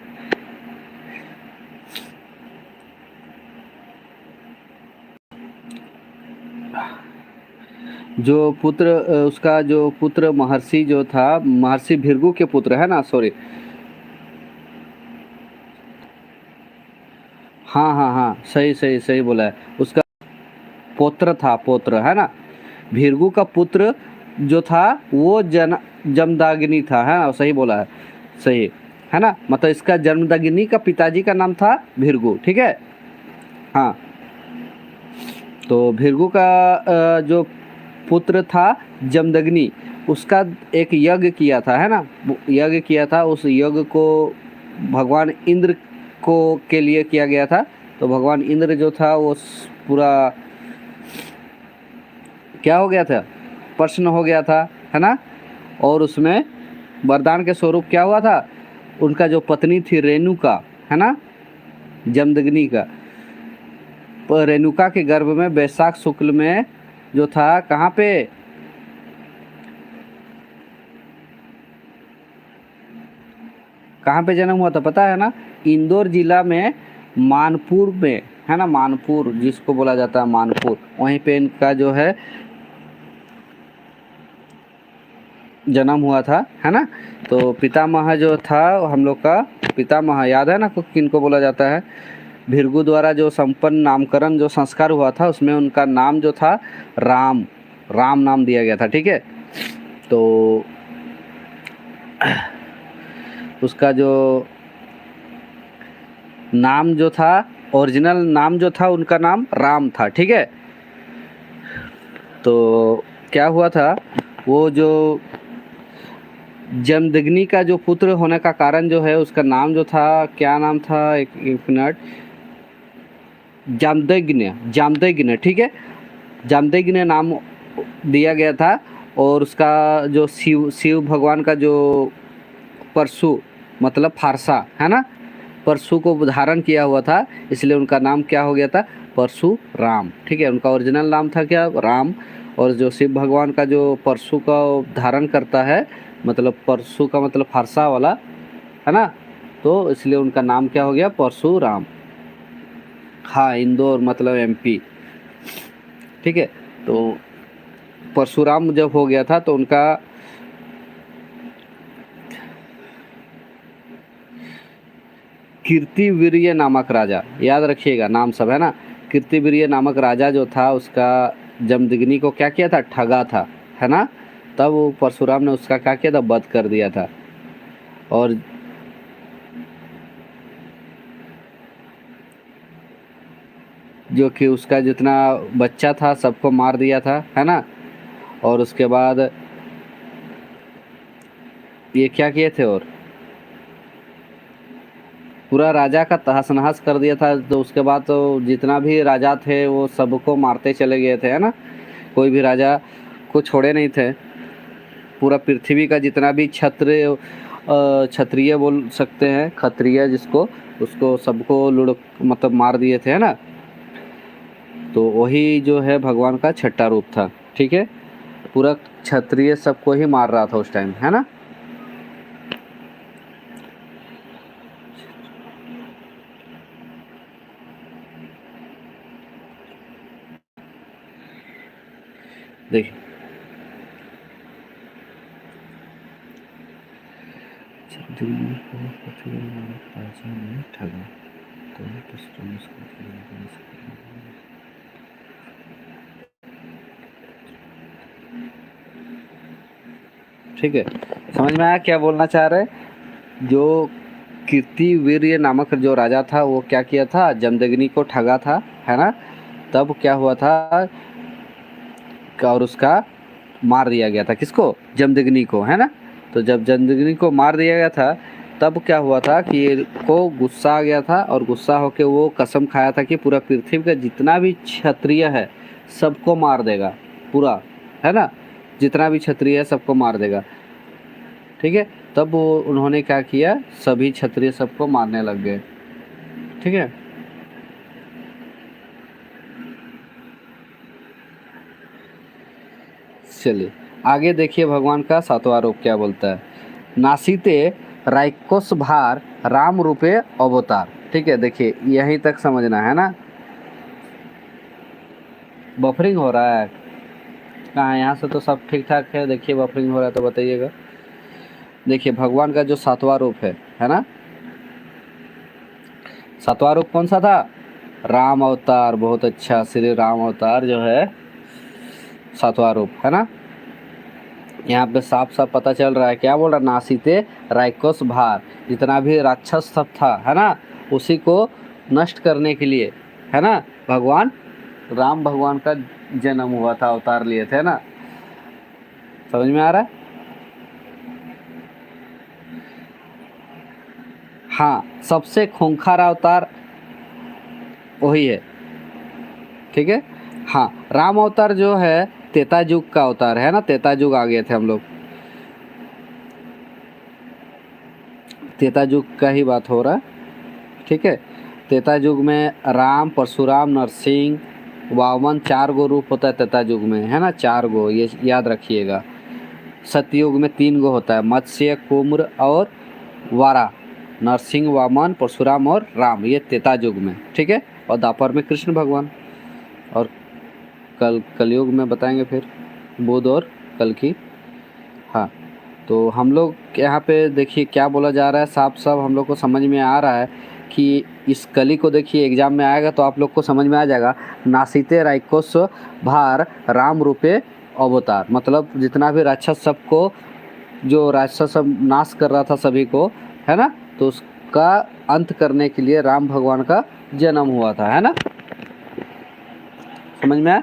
जो पुत्र उसका जो पुत्र महर्षि जो था, महर्षि भृगु के पुत्र, है ना, सॉरी, हाँ हाँ हाँ, सही सही सही बोला है। उसका पौत्र था, पौत्र, है ना। भृगु का पुत्र जो था वो जमदाग्नि था, है ना, सही बोला है, सही है ना। मतलब इसका जमदग्नि का पिताजी का नाम था भृगु, ठीक है। हाँ, तो भृगु का जो पुत्र था जमदग्नि, उसका एक यज्ञ किया था, है ना, यज्ञ किया था। उस यज्ञ को भगवान इंद्र को के लिए किया गया था। तो भगवान इंद्र जो था वो पूरा क्या हो गया था, प्रश्न हो गया था, है ना। और उसमें वरदान के स्वरूप क्या हुआ था, उनका जो पत्नी थी रेणुका, है ना, जमदग्नि का, रेणुका के गर्भ में वैशाख शुक्ल में जो था, कहाँ पे, कहाँ पे जन्म हुआ था पता है ना? इंदौर जिला में मानपुर में, है ना, मानपुर जिसको बोला जाता है मानपुर, वहीं पे इनका जो है जन्म हुआ था, है ना। तो पितामह जो था हम लोग का, पितामह याद है ना किनको बोला जाता है? भृगु द्वारा जो संपन्न नामकरण जो संस्कार हुआ था, उसमें उनका नाम जो था राम, राम नाम दिया गया था, ठीक है। तो उसका जो नाम जो था, ओरिजिनल नाम जो था, उनका नाम राम था, ठीक है। तो क्या हुआ था, वो जो जमदग्नि का जो पुत्र होने का कारण जो है, उसका नाम जो था, क्या नाम था, एक मिनट, जामदग्नि, जामदग्नि, ठीक है, जामदग्नि नाम दिया गया था। और उसका जो शिव भगवान का जो परशु मतलब फारसा, है ना, परशु को धारण किया हुआ था, इसलिए उनका नाम क्या हो गया था, परशुराम, ठीक है। उनका ओरिजिनल नाम था क्या, राम। और जो शिव भगवान का जो परशु का धारण करता है, मतलब परशु का मतलब फारसा वाला, है ना, तो इसलिए उनका नाम क्या हो गया, परशुराम। हाँ, इंदौर मतलब एमपी, ठीक है। तो परशुराम जब हो गया था तो उनका कीर्तिवीर्य नामक राजा, याद रखिएगा नाम सब, है ना। कीर्तिवीर्य नामक राजा जो था, उसका जमदग्नि को क्या किया था, ठगा था, है ना। तब वो परशुराम ने उसका क्या किया था, वध कर दिया था। और जो कि उसका जितना बच्चा था सबको मार दिया था, है ना। और उसके बाद ये क्या किए थे, और पूरा राजा का तहस नहस कर दिया था। तो उसके बाद तो जितना भी राजा थे वो सबको मारते चले गए थे, है ना। कोई भी राजा को छोड़े नहीं थे। पूरा पृथ्वी का जितना भी क्षत्रिय बोल सकते हैं, क्षत्रिय जिसको, उसको सबको लुढ़ मतलब मार दिए थे, है ना। तो वही जो है भगवान का छठा रूप था, ठीक है। पूरा क्षत्रिय सबको ही मार रहा था उस टाइम, है ना। देखिए, राजा ने ठगा ठीक है, समझ में आया क्या बोलना चाह रहे? जो कीर्तिवीर्य नामक जो राजा था वो क्या किया था, जमदग्नि को ठगा था, है ना। तब क्या हुआ था और उसका मार दिया गया था, किसको, जमदग्नि को, है ना। तो जब जमदग्नि को मार दिया गया था तब क्या हुआ था कि को गुस्सा आ गया था और गुस्सा होकर वो कसम खाया था कि पूरा पृथ्वी का जितना भी क्षत्रिय है सबको मार देगा, पूरा, है ना, जितना भी क्षत्रिय है सबको मार देगा। ठीक है, तब वो उन्होंने क्या किया, सभी क्षत्रिय सबको मारने लग गए। ठीक है, चलिए आगे देखिए भगवान का सातवां रूप क्या बोलता है। नासीते राइकोस भार राम रूपे अवतार। ठीक है, देखिए यहीं तक समझना है ना। बफरिंग हो रहा है कहाँ, यहाँ से तो सब ठीक ठाक है। देखिए बफरिंग हो रहा है तो बताइएगा। देखिए भगवान का जो सातवां रूप है ना, सातवां रूप कौन सा था, राम अवतार। बहुत अच्छा, श्री राम अवतार जो है सातवां रूप, है ना। यहाँ पे साफ साफ पता चल रहा है, क्या बोल रहा, नासीते राइकोस भार, जितना भी राक्षस सब था, है ना, उसी को नष्ट करने के लिए, है ना, भगवान राम भगवान का जन्म हुआ था, अवतार लिए थे ना। समझ में आ रहा है? हाँ, सबसे खूंखार अवतार वही है। ठीक है, हाँ, राम अवतार जो है त्रेता युग का अवतार है ना, त्रेता युग आ गए थे हम लोग, त्रेता युग का ही बात हो रहा है। ठीक है, त्रेता युग में राम, परशुराम, नरसिंह, वामन, 4 गो रूप होता है त्रेता युग में, है ना, 4 गो, ये याद रखिएगा। सतयुग में 3 गो होता है, मत्स्य, कुम्र और वारा। नरसिंह, वामन, परशुराम और राम, ये त्रेता युग में। ठीक है, और द्वापर में कृष्ण भगवान, और कलयुग में बताएंगे फिर बुध और कल की। हाँ, तो हम लोग यहाँ पे देखिए क्या बोला जा रहा है, साफ साफ हम लोग को समझ में आ रहा है कि इस कली को देखिए एग्जाम में आएगा तो आप लोग को समझ में आ जाएगा। नासीते राइकोस भार राम रूपे अवतार, मतलब जितना भी राक्षस सबको, जो राक्षस सब नाश कर रहा था सभी को, है ना, तो उसका अंत करने के लिए राम भगवान का जन्म हुआ था, है ना। समझ में आया?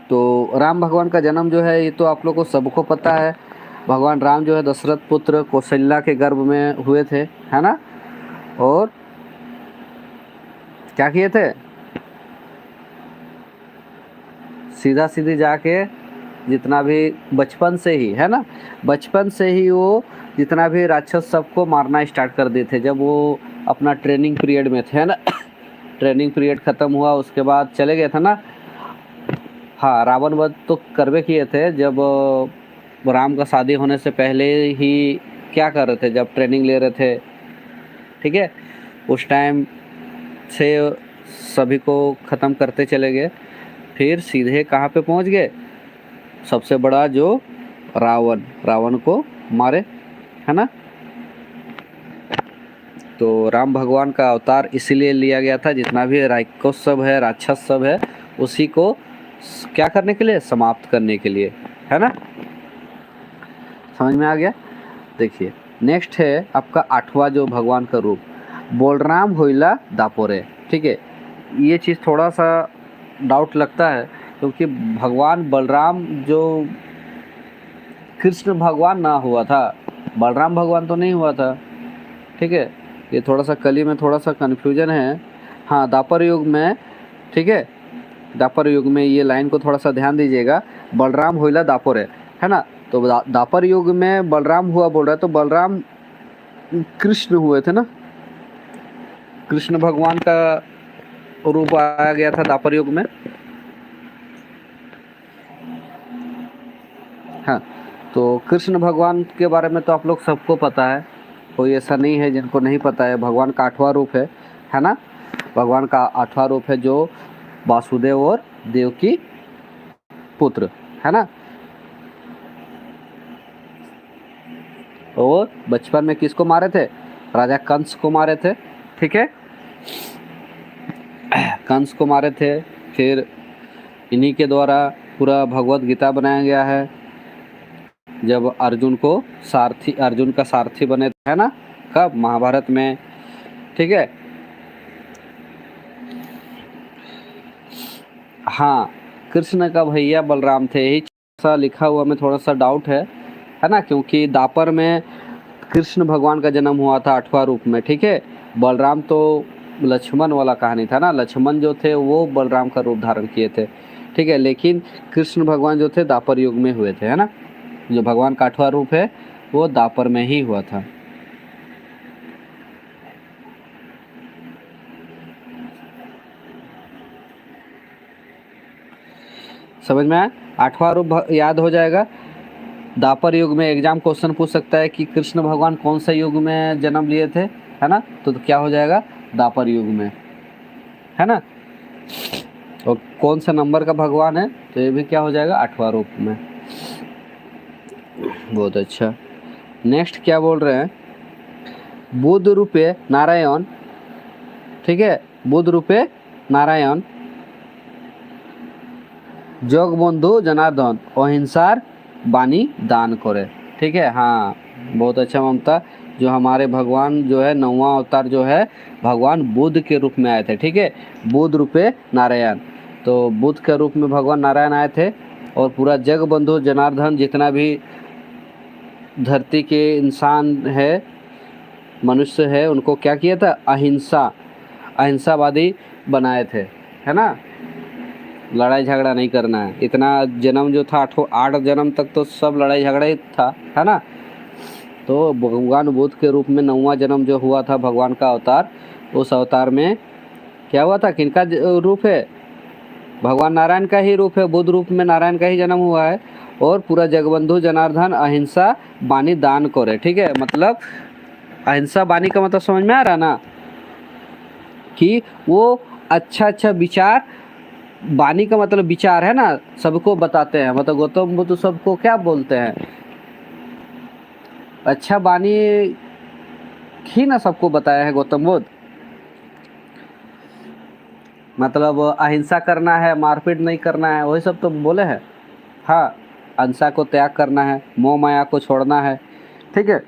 तो राम भगवान का जन्म जो है ये तो आप लोग को सबको पता है। भगवान राम जो है दशरथ पुत्र कौशल्या के गर्भ में हुए थे, है ना, और क्या किए थे, सीधा सीधी जाके जितना भी बचपन से ही, है ना, बचपन से ही वो जितना भी राक्षस सबको मारना स्टार्ट कर दिए थे जब वो अपना ट्रेनिंग पीरियड में थे, है ना। ट्रेनिंग पीरियड ख़त्म हुआ उसके बाद चले गए थे ना। हाँ, रावण वध तो करवे किए थे जब राम का शादी होने से पहले ही क्या कर रहे थे, जब ट्रेनिंग ले रहे थे। ठीक है, उस टाइम से सभी को ख़त्म करते चले गए, फिर सीधे कहाँ पे पहुँच गए, सबसे बड़ा जो रावण को मारे, है ना। तो राम भगवान का अवतार इसीलिए लिया गया था, जितना भी राक्षस सब है, राक्षस सब है, उसी को क्या करने के लिए, समाप्त करने के लिए, है ना। समझ में आ गया? देखिए नेक्स्ट है आपका 8वां जो भगवान का रूप, बोलराम होइला दापोरे। ठीक है, ये चीज़ थोड़ा सा डाउट लगता है क्योंकि भगवान बलराम जो कृष्ण भगवान ना हुआ था, बलराम भगवान तो नहीं हुआ था। ठीक है, ये थोड़ा सा कली में थोड़ा सा कन्फ्यूजन है। हाँ, द्वापर युग में, ठीक है, द्वापर युग में ये लाइन को थोड़ा सा ध्यान दीजिएगा, बलराम होइला दापोरे, है ना। तो द्वापर युग में बलराम हुआ बोल रहा है, तो बलराम कृष्ण हुए थे ना, कृष्ण भगवान का रूप आया गया था द्वापर युग में। हाँ, तो कृष्ण भगवान के बारे में तो आप लोग सबको पता है, कोई ऐसा नहीं है जिनको नहीं पता है। भगवान का 8वां रूप है ना, भगवान का 8वां रूप है जो वासुदेव और देवकी पुत्र, है ना। और बचपन में किसको मारे थे, राजा कंस को मारे थे, ठीक है, कंस को मारे थे। फिर इन्हीं के द्वारा पूरा भगवत गीता बनाया गया है, जब अर्जुन का सारथी बने थे, है ना, कब, महाभारत में, ठीक है। हाँ, कृष्ण का भैया बलराम थे, यही सा लिखा हुआ में थोड़ा सा डाउट है ना, क्योंकि दापर में कृष्ण भगवान का जन्म हुआ था 8वां रूप में, ठीक है। बलराम तो लक्ष्मण वाला कहानी था ना, लक्ष्मण जो थे वो बलराम का रूप धारण किए थे, ठीक है। लेकिन कृष्ण भगवान जो थे दापर युग में हुए थे, है ना, जो भगवान का 8वां रूप है वो दापर में ही हुआ था। समझ में आया? 8वां रूप याद हो जाएगा। दापर युग में एग्जाम क्वेश्चन पूछ सकता है कि कृष्ण भगवान कौन से युग में जन्म लिए थे, है ना, तो क्या हो जाएगा, दापर युग में, है ना। और कौन सा नंबर का भगवान है, तो ये भी क्या हो जाएगा, 8वां रूप में। बहुत अच्छा। नेक्स्ट क्या बोल रहे हैं, बुद्ध रूपे नारायण, ठीक है, बुद्ध रूपे नारायण जगबंधु जनार्दन अहिंसार बानी दान करे, ठीक है। हाँ, बहुत अच्छा ममता। जो हमारे भगवान जो है 9वां अवतार जो है भगवान बुद्ध के रूप में आए थे, ठीक है, बुद्ध रूपे नारायण। तो बुद्ध के रूप में भगवान नारायण आए थे और पूरा जगबंधु जनार्दन जितना भी धरती के इंसान है, मनुष्य है, उनको क्या किया था, अहिंसावादी बनाए थे, है ना। लड़ाई झगड़ा नहीं करना है। इतना जन्म जो था 8 जन्म तक तो सब लड़ाई झगड़ा ही था, है ना। तो भगवान बुद्ध के रूप में 9वां जन्म जो हुआ था भगवान का अवतार, उस अवतार में क्या हुआ था, किनका रूप है, भगवान नारायण का ही रूप है, बुद्ध रूप में नारायण का ही जन्म हुआ है। और पूरा जगबंधु जनार्दन अहिंसा बानी दान करे, ठीक है। मतलब अहिंसा बानी का मतलब समझ में आ रहा ना, कि वो अच्छा विचार, बानी का मतलब विचार है ना, सबको बताते हैं। मतलब गौतम बुद्ध सबको क्या बोलते हैं, अच्छा बानी ही ना सबको बताया है गौतम बुद्ध। मतलब अहिंसा करना है, मारपीट नहीं करना है, वही सब तो बोले हैं। हाँ, अहिंसा को त्याग करना है, मोह माया को छोड़ना है, ठीक है।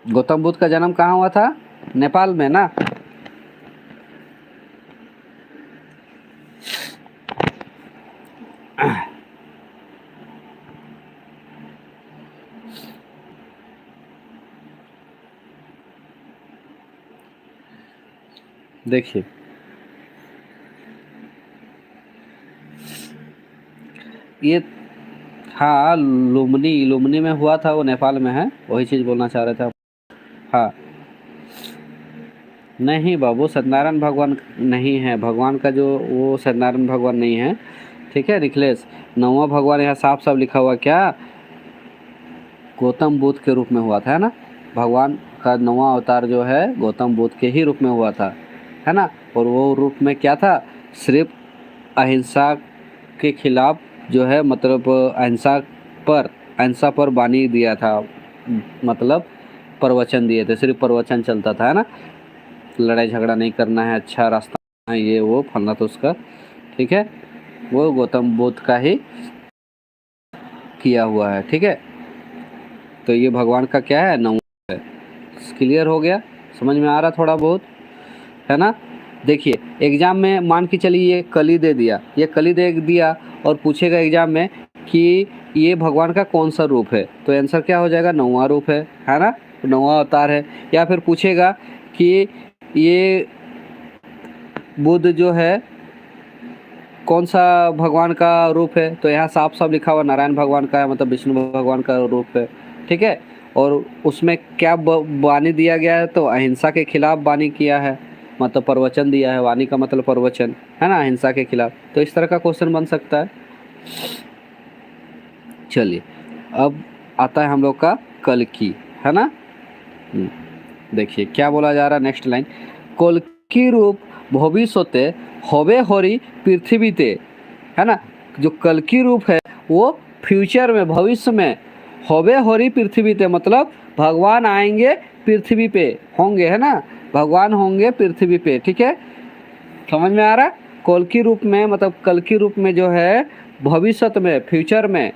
गौतम बुद्ध का जन्म कहाँ हुआ था, नेपाल में ना। देखिए, ये हाँ, लुम्बिनी में हुआ था, वो नेपाल में है, वही चीज़ बोलना चाह रहे थे आप। हाँ, नहीं बाबू, सत्यनारायण भगवान नहीं है, भगवान का जो वो सत्यनारायण भगवान नहीं है, ठीक है निखिलेश। 9वां भगवान यहाँ साफ साफ लिखा हुआ क्या, गौतम बुद्ध के रूप में हुआ था, है ना। भगवान का 9वां अवतार जो है गौतम बुद्ध के ही रूप में हुआ था, है ना। और वो रूप में क्या था, सिर्फ अहिंसा के खिलाफ जो है, मतलब अहिंसा पर बानी दिया था, मतलब प्रवचन दिए थे, सिर्फ प्रवचन चलता था, है ना। लड़ाई झगड़ा नहीं करना है, अच्छा रास्ता है, ये वो फलना तो उसका, ठीक है, वो गौतम बुद्ध का ही किया हुआ है, ठीक है। तो ये भगवान का क्या है, 9वां है। क्लियर हो गया, समझ में आ रहा थोड़ा बहुत, है ना। देखिए एग्जाम में मान के चलिए ये कली दे दिया, ये कली दे दिया और पूछेगा एग्जाम में कि ये भगवान का कौन सा रूप है, तो आंसर क्या हो जाएगा, 9वां रूप है ना, 9वां अवतार है। या फिर पूछेगा कि ये बुद्ध जो है कौन सा भगवान का रूप है, तो यहाँ साफ साफ लिखा हुआ नारायण भगवान का है, मतलब विष्णु भगवान का रूप है, ठीक है। और उसमें क्या वाणी दिया गया है, तो अहिंसा के खिलाफ वाणी किया है, मतलब प्रवचन दिया है, वाणी का मतलब प्रवचन, है ना, अहिंसा के खिलाफ। तो इस तरह का क्वेश्चन बन सकता है। चलिए अब आता है हम लोग का कल्कि, है ना। देखिए क्या बोला जा रहा है, नेक्स्ट लाइन, कल्कि रूप भविष्यते हबे हरि पृथ्वीते, है ना। जो कल्कि रूप है वो फ्यूचर में, भविष्य में, होबे होरी पृथ्वी पे, मतलब भगवान आएंगे पृथ्वी पे, होंगे, है ना, भगवान होंगे पृथ्वी पे, ठीक है, समझ में आ रहा है। कल की रूप में, मतलब कल की रूप में जो है भविष्य में, फ्यूचर में,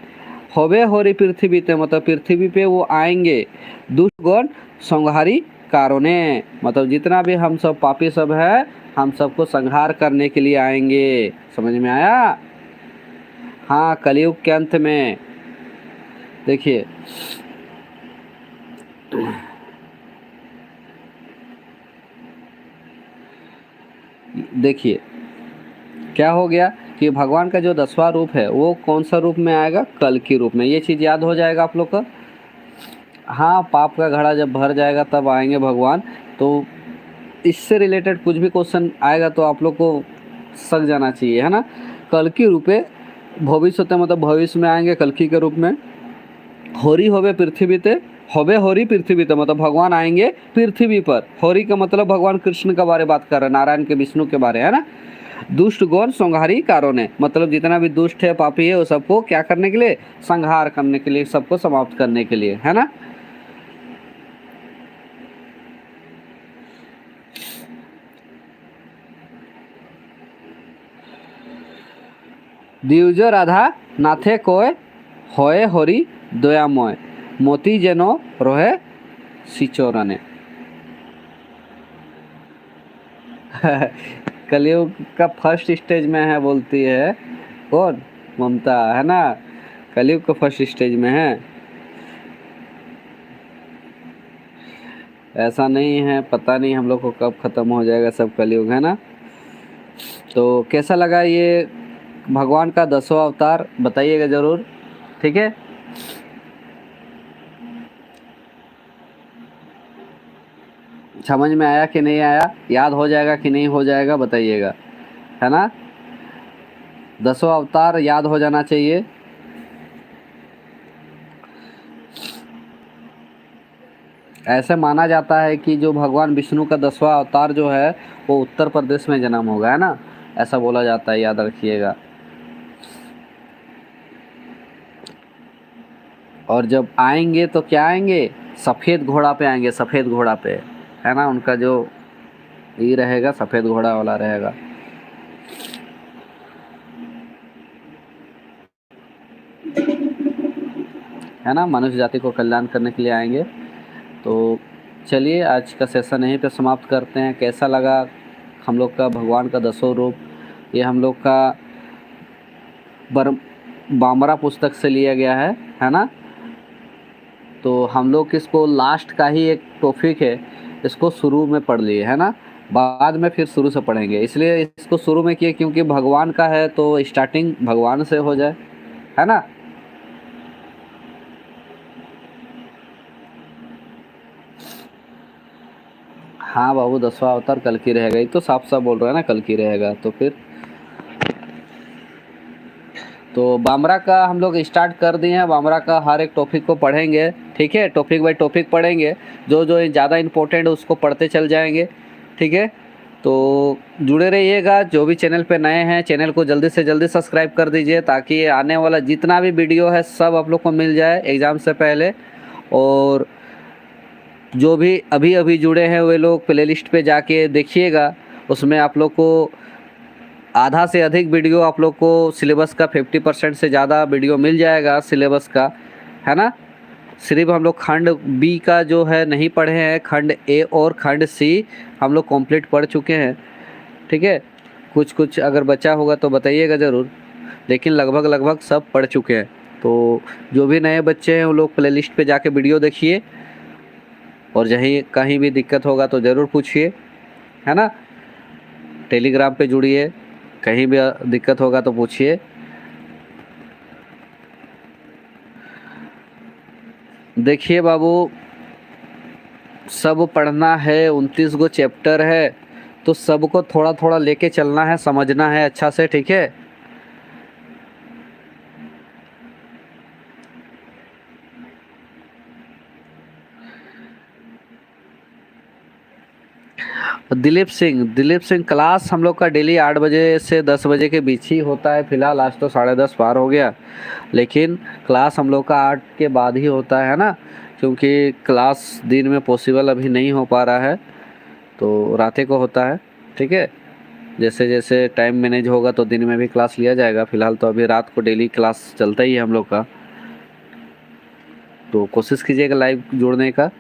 होबे होरी पृथ्वी पे, मतलब पृथ्वी पे वो आएंगे दुष्ट गण संहारी कारणे, मतलब जितना भी हम सब पापी सब है, हम सबको संहार करने के लिए आएंगे। समझ में आया। हाँ, कलयुग के अंत में। देखिए देखिए क्या हो गया कि भगवान का जो 10वां रूप है वो कौन सा रूप में आएगा, कल की रूप में। ये चीज़ याद हो जाएगा आप लोग का। हाँ, पाप का घड़ा जब भर जाएगा तब आएंगे भगवान। तो इससे रिलेटेड कुछ भी क्वेश्चन आएगा तो आप लोग को सक जाना चाहिए, है ना। कल की रूपे भविष्य होते, मतलब भविष्य में आएंगे कल्कि के रूप में। होरी होवे पृथ्वी ते, होबे होरी पृथ्वी ते, मतलब भगवान आएंगे पृथ्वी पर। होरी का मतलब भगवान कृष्ण के बारे बात कर रहे हैं, नारायण के, विष्णु के बारे, है ना। दुष्ट गौर संहारी कारण है, मतलब जितना भी दुष्ट है, पापी है, वो सबको क्या करने के लिए, संहार करने के लिए, सबको समाप्त करने के लिए, है ना। द्विज राधा नाथे कय हये हरि दयामय, मोती जेनो रहे सिचोरने। कलयुग का फर्स्ट स्टेज में है, बोलती है कौन, ममता, है ना। कलयुग का फर्स्ट स्टेज में है। ऐसा नहीं है, पता नहीं हम लोग को कब ख़त्म हो जाएगा सब कलयुग, है ना। तो कैसा लगा ये भगवान का 10वां अवतार, बताइएगा ज़रूर, ठीक है। समझ में आया कि नहीं आया, याद हो जाएगा कि नहीं हो जाएगा, बताइएगा, है ना। 10वां अवतार याद हो जाना चाहिए। ऐसे माना जाता है कि जो भगवान विष्णु का 10वां अवतार जो है वो उत्तर प्रदेश में जन्म होगा, है ना, ऐसा बोला जाता है, याद रखिएगा। और जब आएंगे तो क्या आएंगे, सफ़ेद घोड़ा पे आएंगे, सफ़ेद घोड़ा पे, है ना। उनका जो ये रहेगा सफ़ेद घोड़ा वाला रहेगा। है ना, मनुष्य जाति को कल्याण करने के लिए आएंगे। तो चलिए आज का सेशन यहीं पे समाप्त करते हैं। कैसा लगा हम लोग का भगवान का 10वां रूप, ये हम लोग का बामरा पुस्तक से लिया गया है ना। तो हम लोग इसको लास्ट का ही एक टॉपिक है, इसको शुरू में पढ़ लिए, है ना, बाद में फिर शुरू से पढ़ेंगे। इसलिए इसको शुरू में किए क्योंकि भगवान का है तो स्टार्टिंग भगवान से हो जाए, है ना। हाँ बाबू, 10वां अवतार कल की रहेगा, ये तो साफ साफ बोल रहा है ना, कल की रहेगा। तो फिर तो बामरा का हम लोग स्टार्ट कर दिए हैं। बामरा का हर एक टॉपिक को पढ़ेंगे, ठीक है, टॉपिक बाय टॉपिक पढ़ेंगे, जो जो ज़्यादा इम्पोर्टेंट है उसको पढ़ते चल जाएंगे, ठीक है। तो जुड़े रहिएगा। जो भी चैनल पे नए हैं, चैनल को जल्दी से जल्दी सब्सक्राइब कर दीजिए ताकि आने वाला जितना भी वीडियो है सब आप लोग को मिल जाए एग्ज़ाम से पहले। और जो भी अभी अभी जुड़े हैं वे लोग प्लेलिस्ट पे जाके देखिएगा, उसमें आप लोग को आधा से अधिक वीडियो आप लोग को सिलेबस का 50% से ज़्यादा वीडियो मिल जाएगा सिलेबस का, है ना। सिर्फ हम लोग खंड बी का जो है नहीं पढ़े हैं, खंड ए और खंड सी हम लोग कंप्लीट पढ़ चुके हैं, ठीक है। कुछ कुछ अगर बचा होगा तो बताइएगा ज़रूर, लेकिन लगभग लगभग सब पढ़ चुके हैं। तो जो भी नए बच्चे हैं वो लोग प्लेलिस्ट पे जाके वीडियो देखिए, और जहीं कहीं भी दिक्कत होगा तो ज़रूर पूछिए, है ना। टेलीग्राम पे जुड़िए, कहीं भी दिक्कत होगा तो पूछिए। देखिए बाबू, सब पढ़ना है, 29 गो चैप्टर है, तो सबको थोड़ा थोड़ा लेके चलना है, समझना है अच्छा से, ठीक है। दिलीप सिंह क्लास हम लोग का डेली 8 बजे से 10 बजे के बीच ही होता है। फिलहाल आज तो 10:30 पार हो गया, लेकिन क्लास हम लोग का 8 के बाद ही होता है ना, क्योंकि क्लास दिन में पॉसिबल अभी नहीं हो पा रहा है, तो रातें को होता है। ठीक है, जैसे जैसे टाइम मैनेज होगा तो दिन में भी क्लास लिया जाएगा। फिलहाल तो अभी रात को डेली क्लास चलता ही है हम लोग का, तो कोशिश कीजिएगा लाइव जुड़ने का।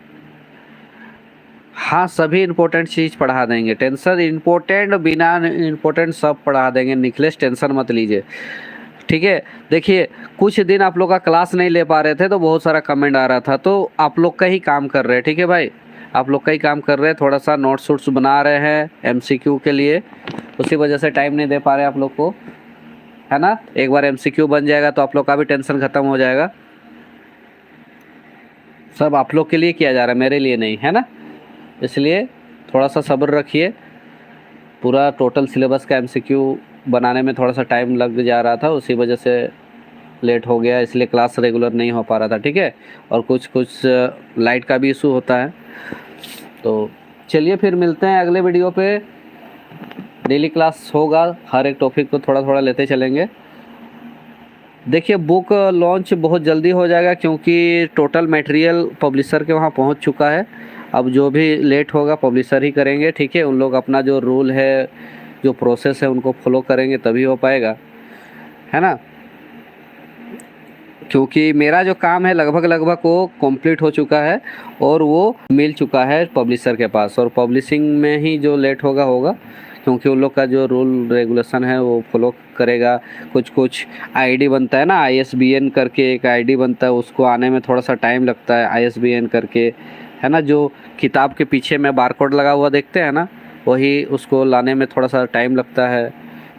हाँ, सभी इम्पोर्टेंट चीज़ पढ़ा देंगे, टेंशन इम्पोर्टेंट बिना इम्पोर्टेंट सब पढ़ा देंगे, निखिलेश टेंशन मत लीजिए। ठीक है, देखिए कुछ दिन आप लोग का क्लास नहीं ले पा रहे थे तो बहुत सारा कमेंट आ रहा था, तो आप लोग का ही काम कर रहे हैं। ठीक है भाई, आप लोग का ही काम कर रहे हैं, थोड़ा सा नोट्स वोट्स बना रहे हैं एमसीक्यू के लिए, उसी वजह से टाइम नहीं दे पा रहे आप लोग को, है ना। एक बार एमसीक्यू बन जाएगा तो आप लोग का भी टेंशन ख़त्म हो जाएगा। सब आप लोग के लिए किया जा रहा है, मेरे लिए नहीं, है ना। इसलिए थोड़ा सा सब्र रखिए। पूरा टोटल सिलेबस का एमसीक्यू बनाने में थोड़ा सा टाइम लग जा रहा था, उसी वजह से लेट हो गया, इसलिए क्लास रेगुलर नहीं हो पा रहा था। ठीक है, और कुछ लाइट का भी इशू होता है। तो चलिए फिर मिलते हैं अगले वीडियो पे। डेली क्लास होगा, हर एक टॉपिक को थोड़ा थोड़ा लेते चलेंगे। देखिए बुक लॉन्च बहुत जल्दी हो जाएगा, क्योंकि टोटल मटेरियल पब्लिशर के वहाँ पहुँच चुका है। अब जो भी लेट होगा पब्लिशर ही करेंगे। ठीक है, उन लोग अपना जो रूल है, जो प्रोसेस है, उनको फॉलो करेंगे तभी हो पाएगा, है ना। क्योंकि मेरा जो काम है लगभग वो कंप्लीट हो चुका है और वो मिल चुका है पब्लिशर के पास, और पब्लिशिंग में ही जो लेट होगा, क्योंकि उन लोग का जो रूल रेगुलेशन है वो फॉलो करेगा। कुछ आईडी बनता है ना, आईएसबीएन करके एक आईडी बनता है, उसको आने में थोड़ा सा टाइम लगता है, आईएसबीएन करके, है ना। जो किताब के पीछे में बारकोड लगा हुआ देखते हैं ना, वही उसको लाने में थोड़ा सा टाइम लगता है,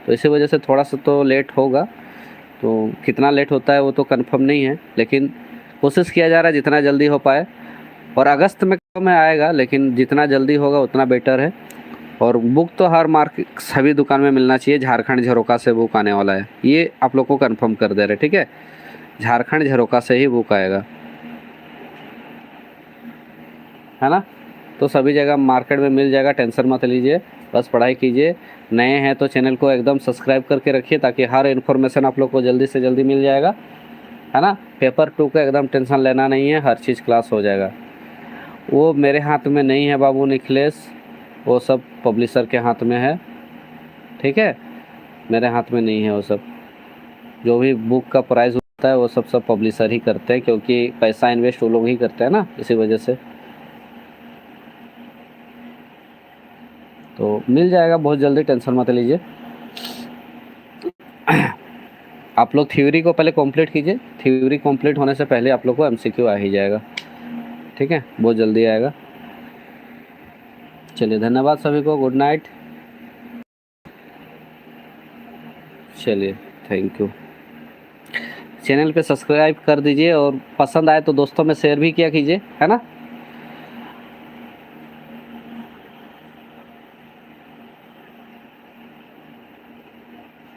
तो इसी वजह से थोड़ा सा तो लेट होगा। तो कितना लेट होता है वो तो कंफर्म नहीं है, लेकिन कोशिश किया जा रहा है जितना जल्दी हो पाए। और अगस्त में आएगा, लेकिन जितना जल्दी होगा उतना बेटर है। और बुक तो हर मार्केट सभी दुकान में मिलना चाहिए। झारखंड झरोका से बुक आने वाला है, ये आप लोग को कंफर्म कर दे रहे। ठीक है, झारखंड झरोका से ही बुक आएगा, है ना। तो सभी जगह मार्केट में मिल जाएगा, टेंशन मत लीजिए, बस पढ़ाई कीजिए। नए हैं तो चैनल को एकदम सब्सक्राइब करके रखिए, ताकि हर इन्फॉर्मेशन आप लोग को जल्दी से जल्दी मिल जाएगा, है ना। पेपर 2 का एकदम टेंशन लेना नहीं है, हर चीज़ क्लास हो जाएगा। वो मेरे हाथ में नहीं है बाबू निखिलेश, वो सब पब्लिशर के हाथ में है। ठीक है, मेरे हाथ में नहीं है वो सब। जो भी बुक का प्राइस होता है वो सब पब्लिशर ही करते हैं, क्योंकि पैसा इन्वेस्ट वो लोग ही करते हैं ना, इसी वजह से। तो मिल जाएगा बहुत जल्दी, टेंशन मत लीजिए। आप लोग थ्योरी को पहले कंप्लीट कीजिए, थ्योरी कंप्लीट होने से पहले आप लोग को एमसीक्यू आ ही जाएगा। ठीक है, बहुत जल्दी आएगा। चलिए, धन्यवाद सभी को, गुड नाइट। चलिए, थैंक यू। चैनल पे सब्सक्राइब कर दीजिए, और पसंद आए तो दोस्तों में शेयर भी किया कीजिए, है ना।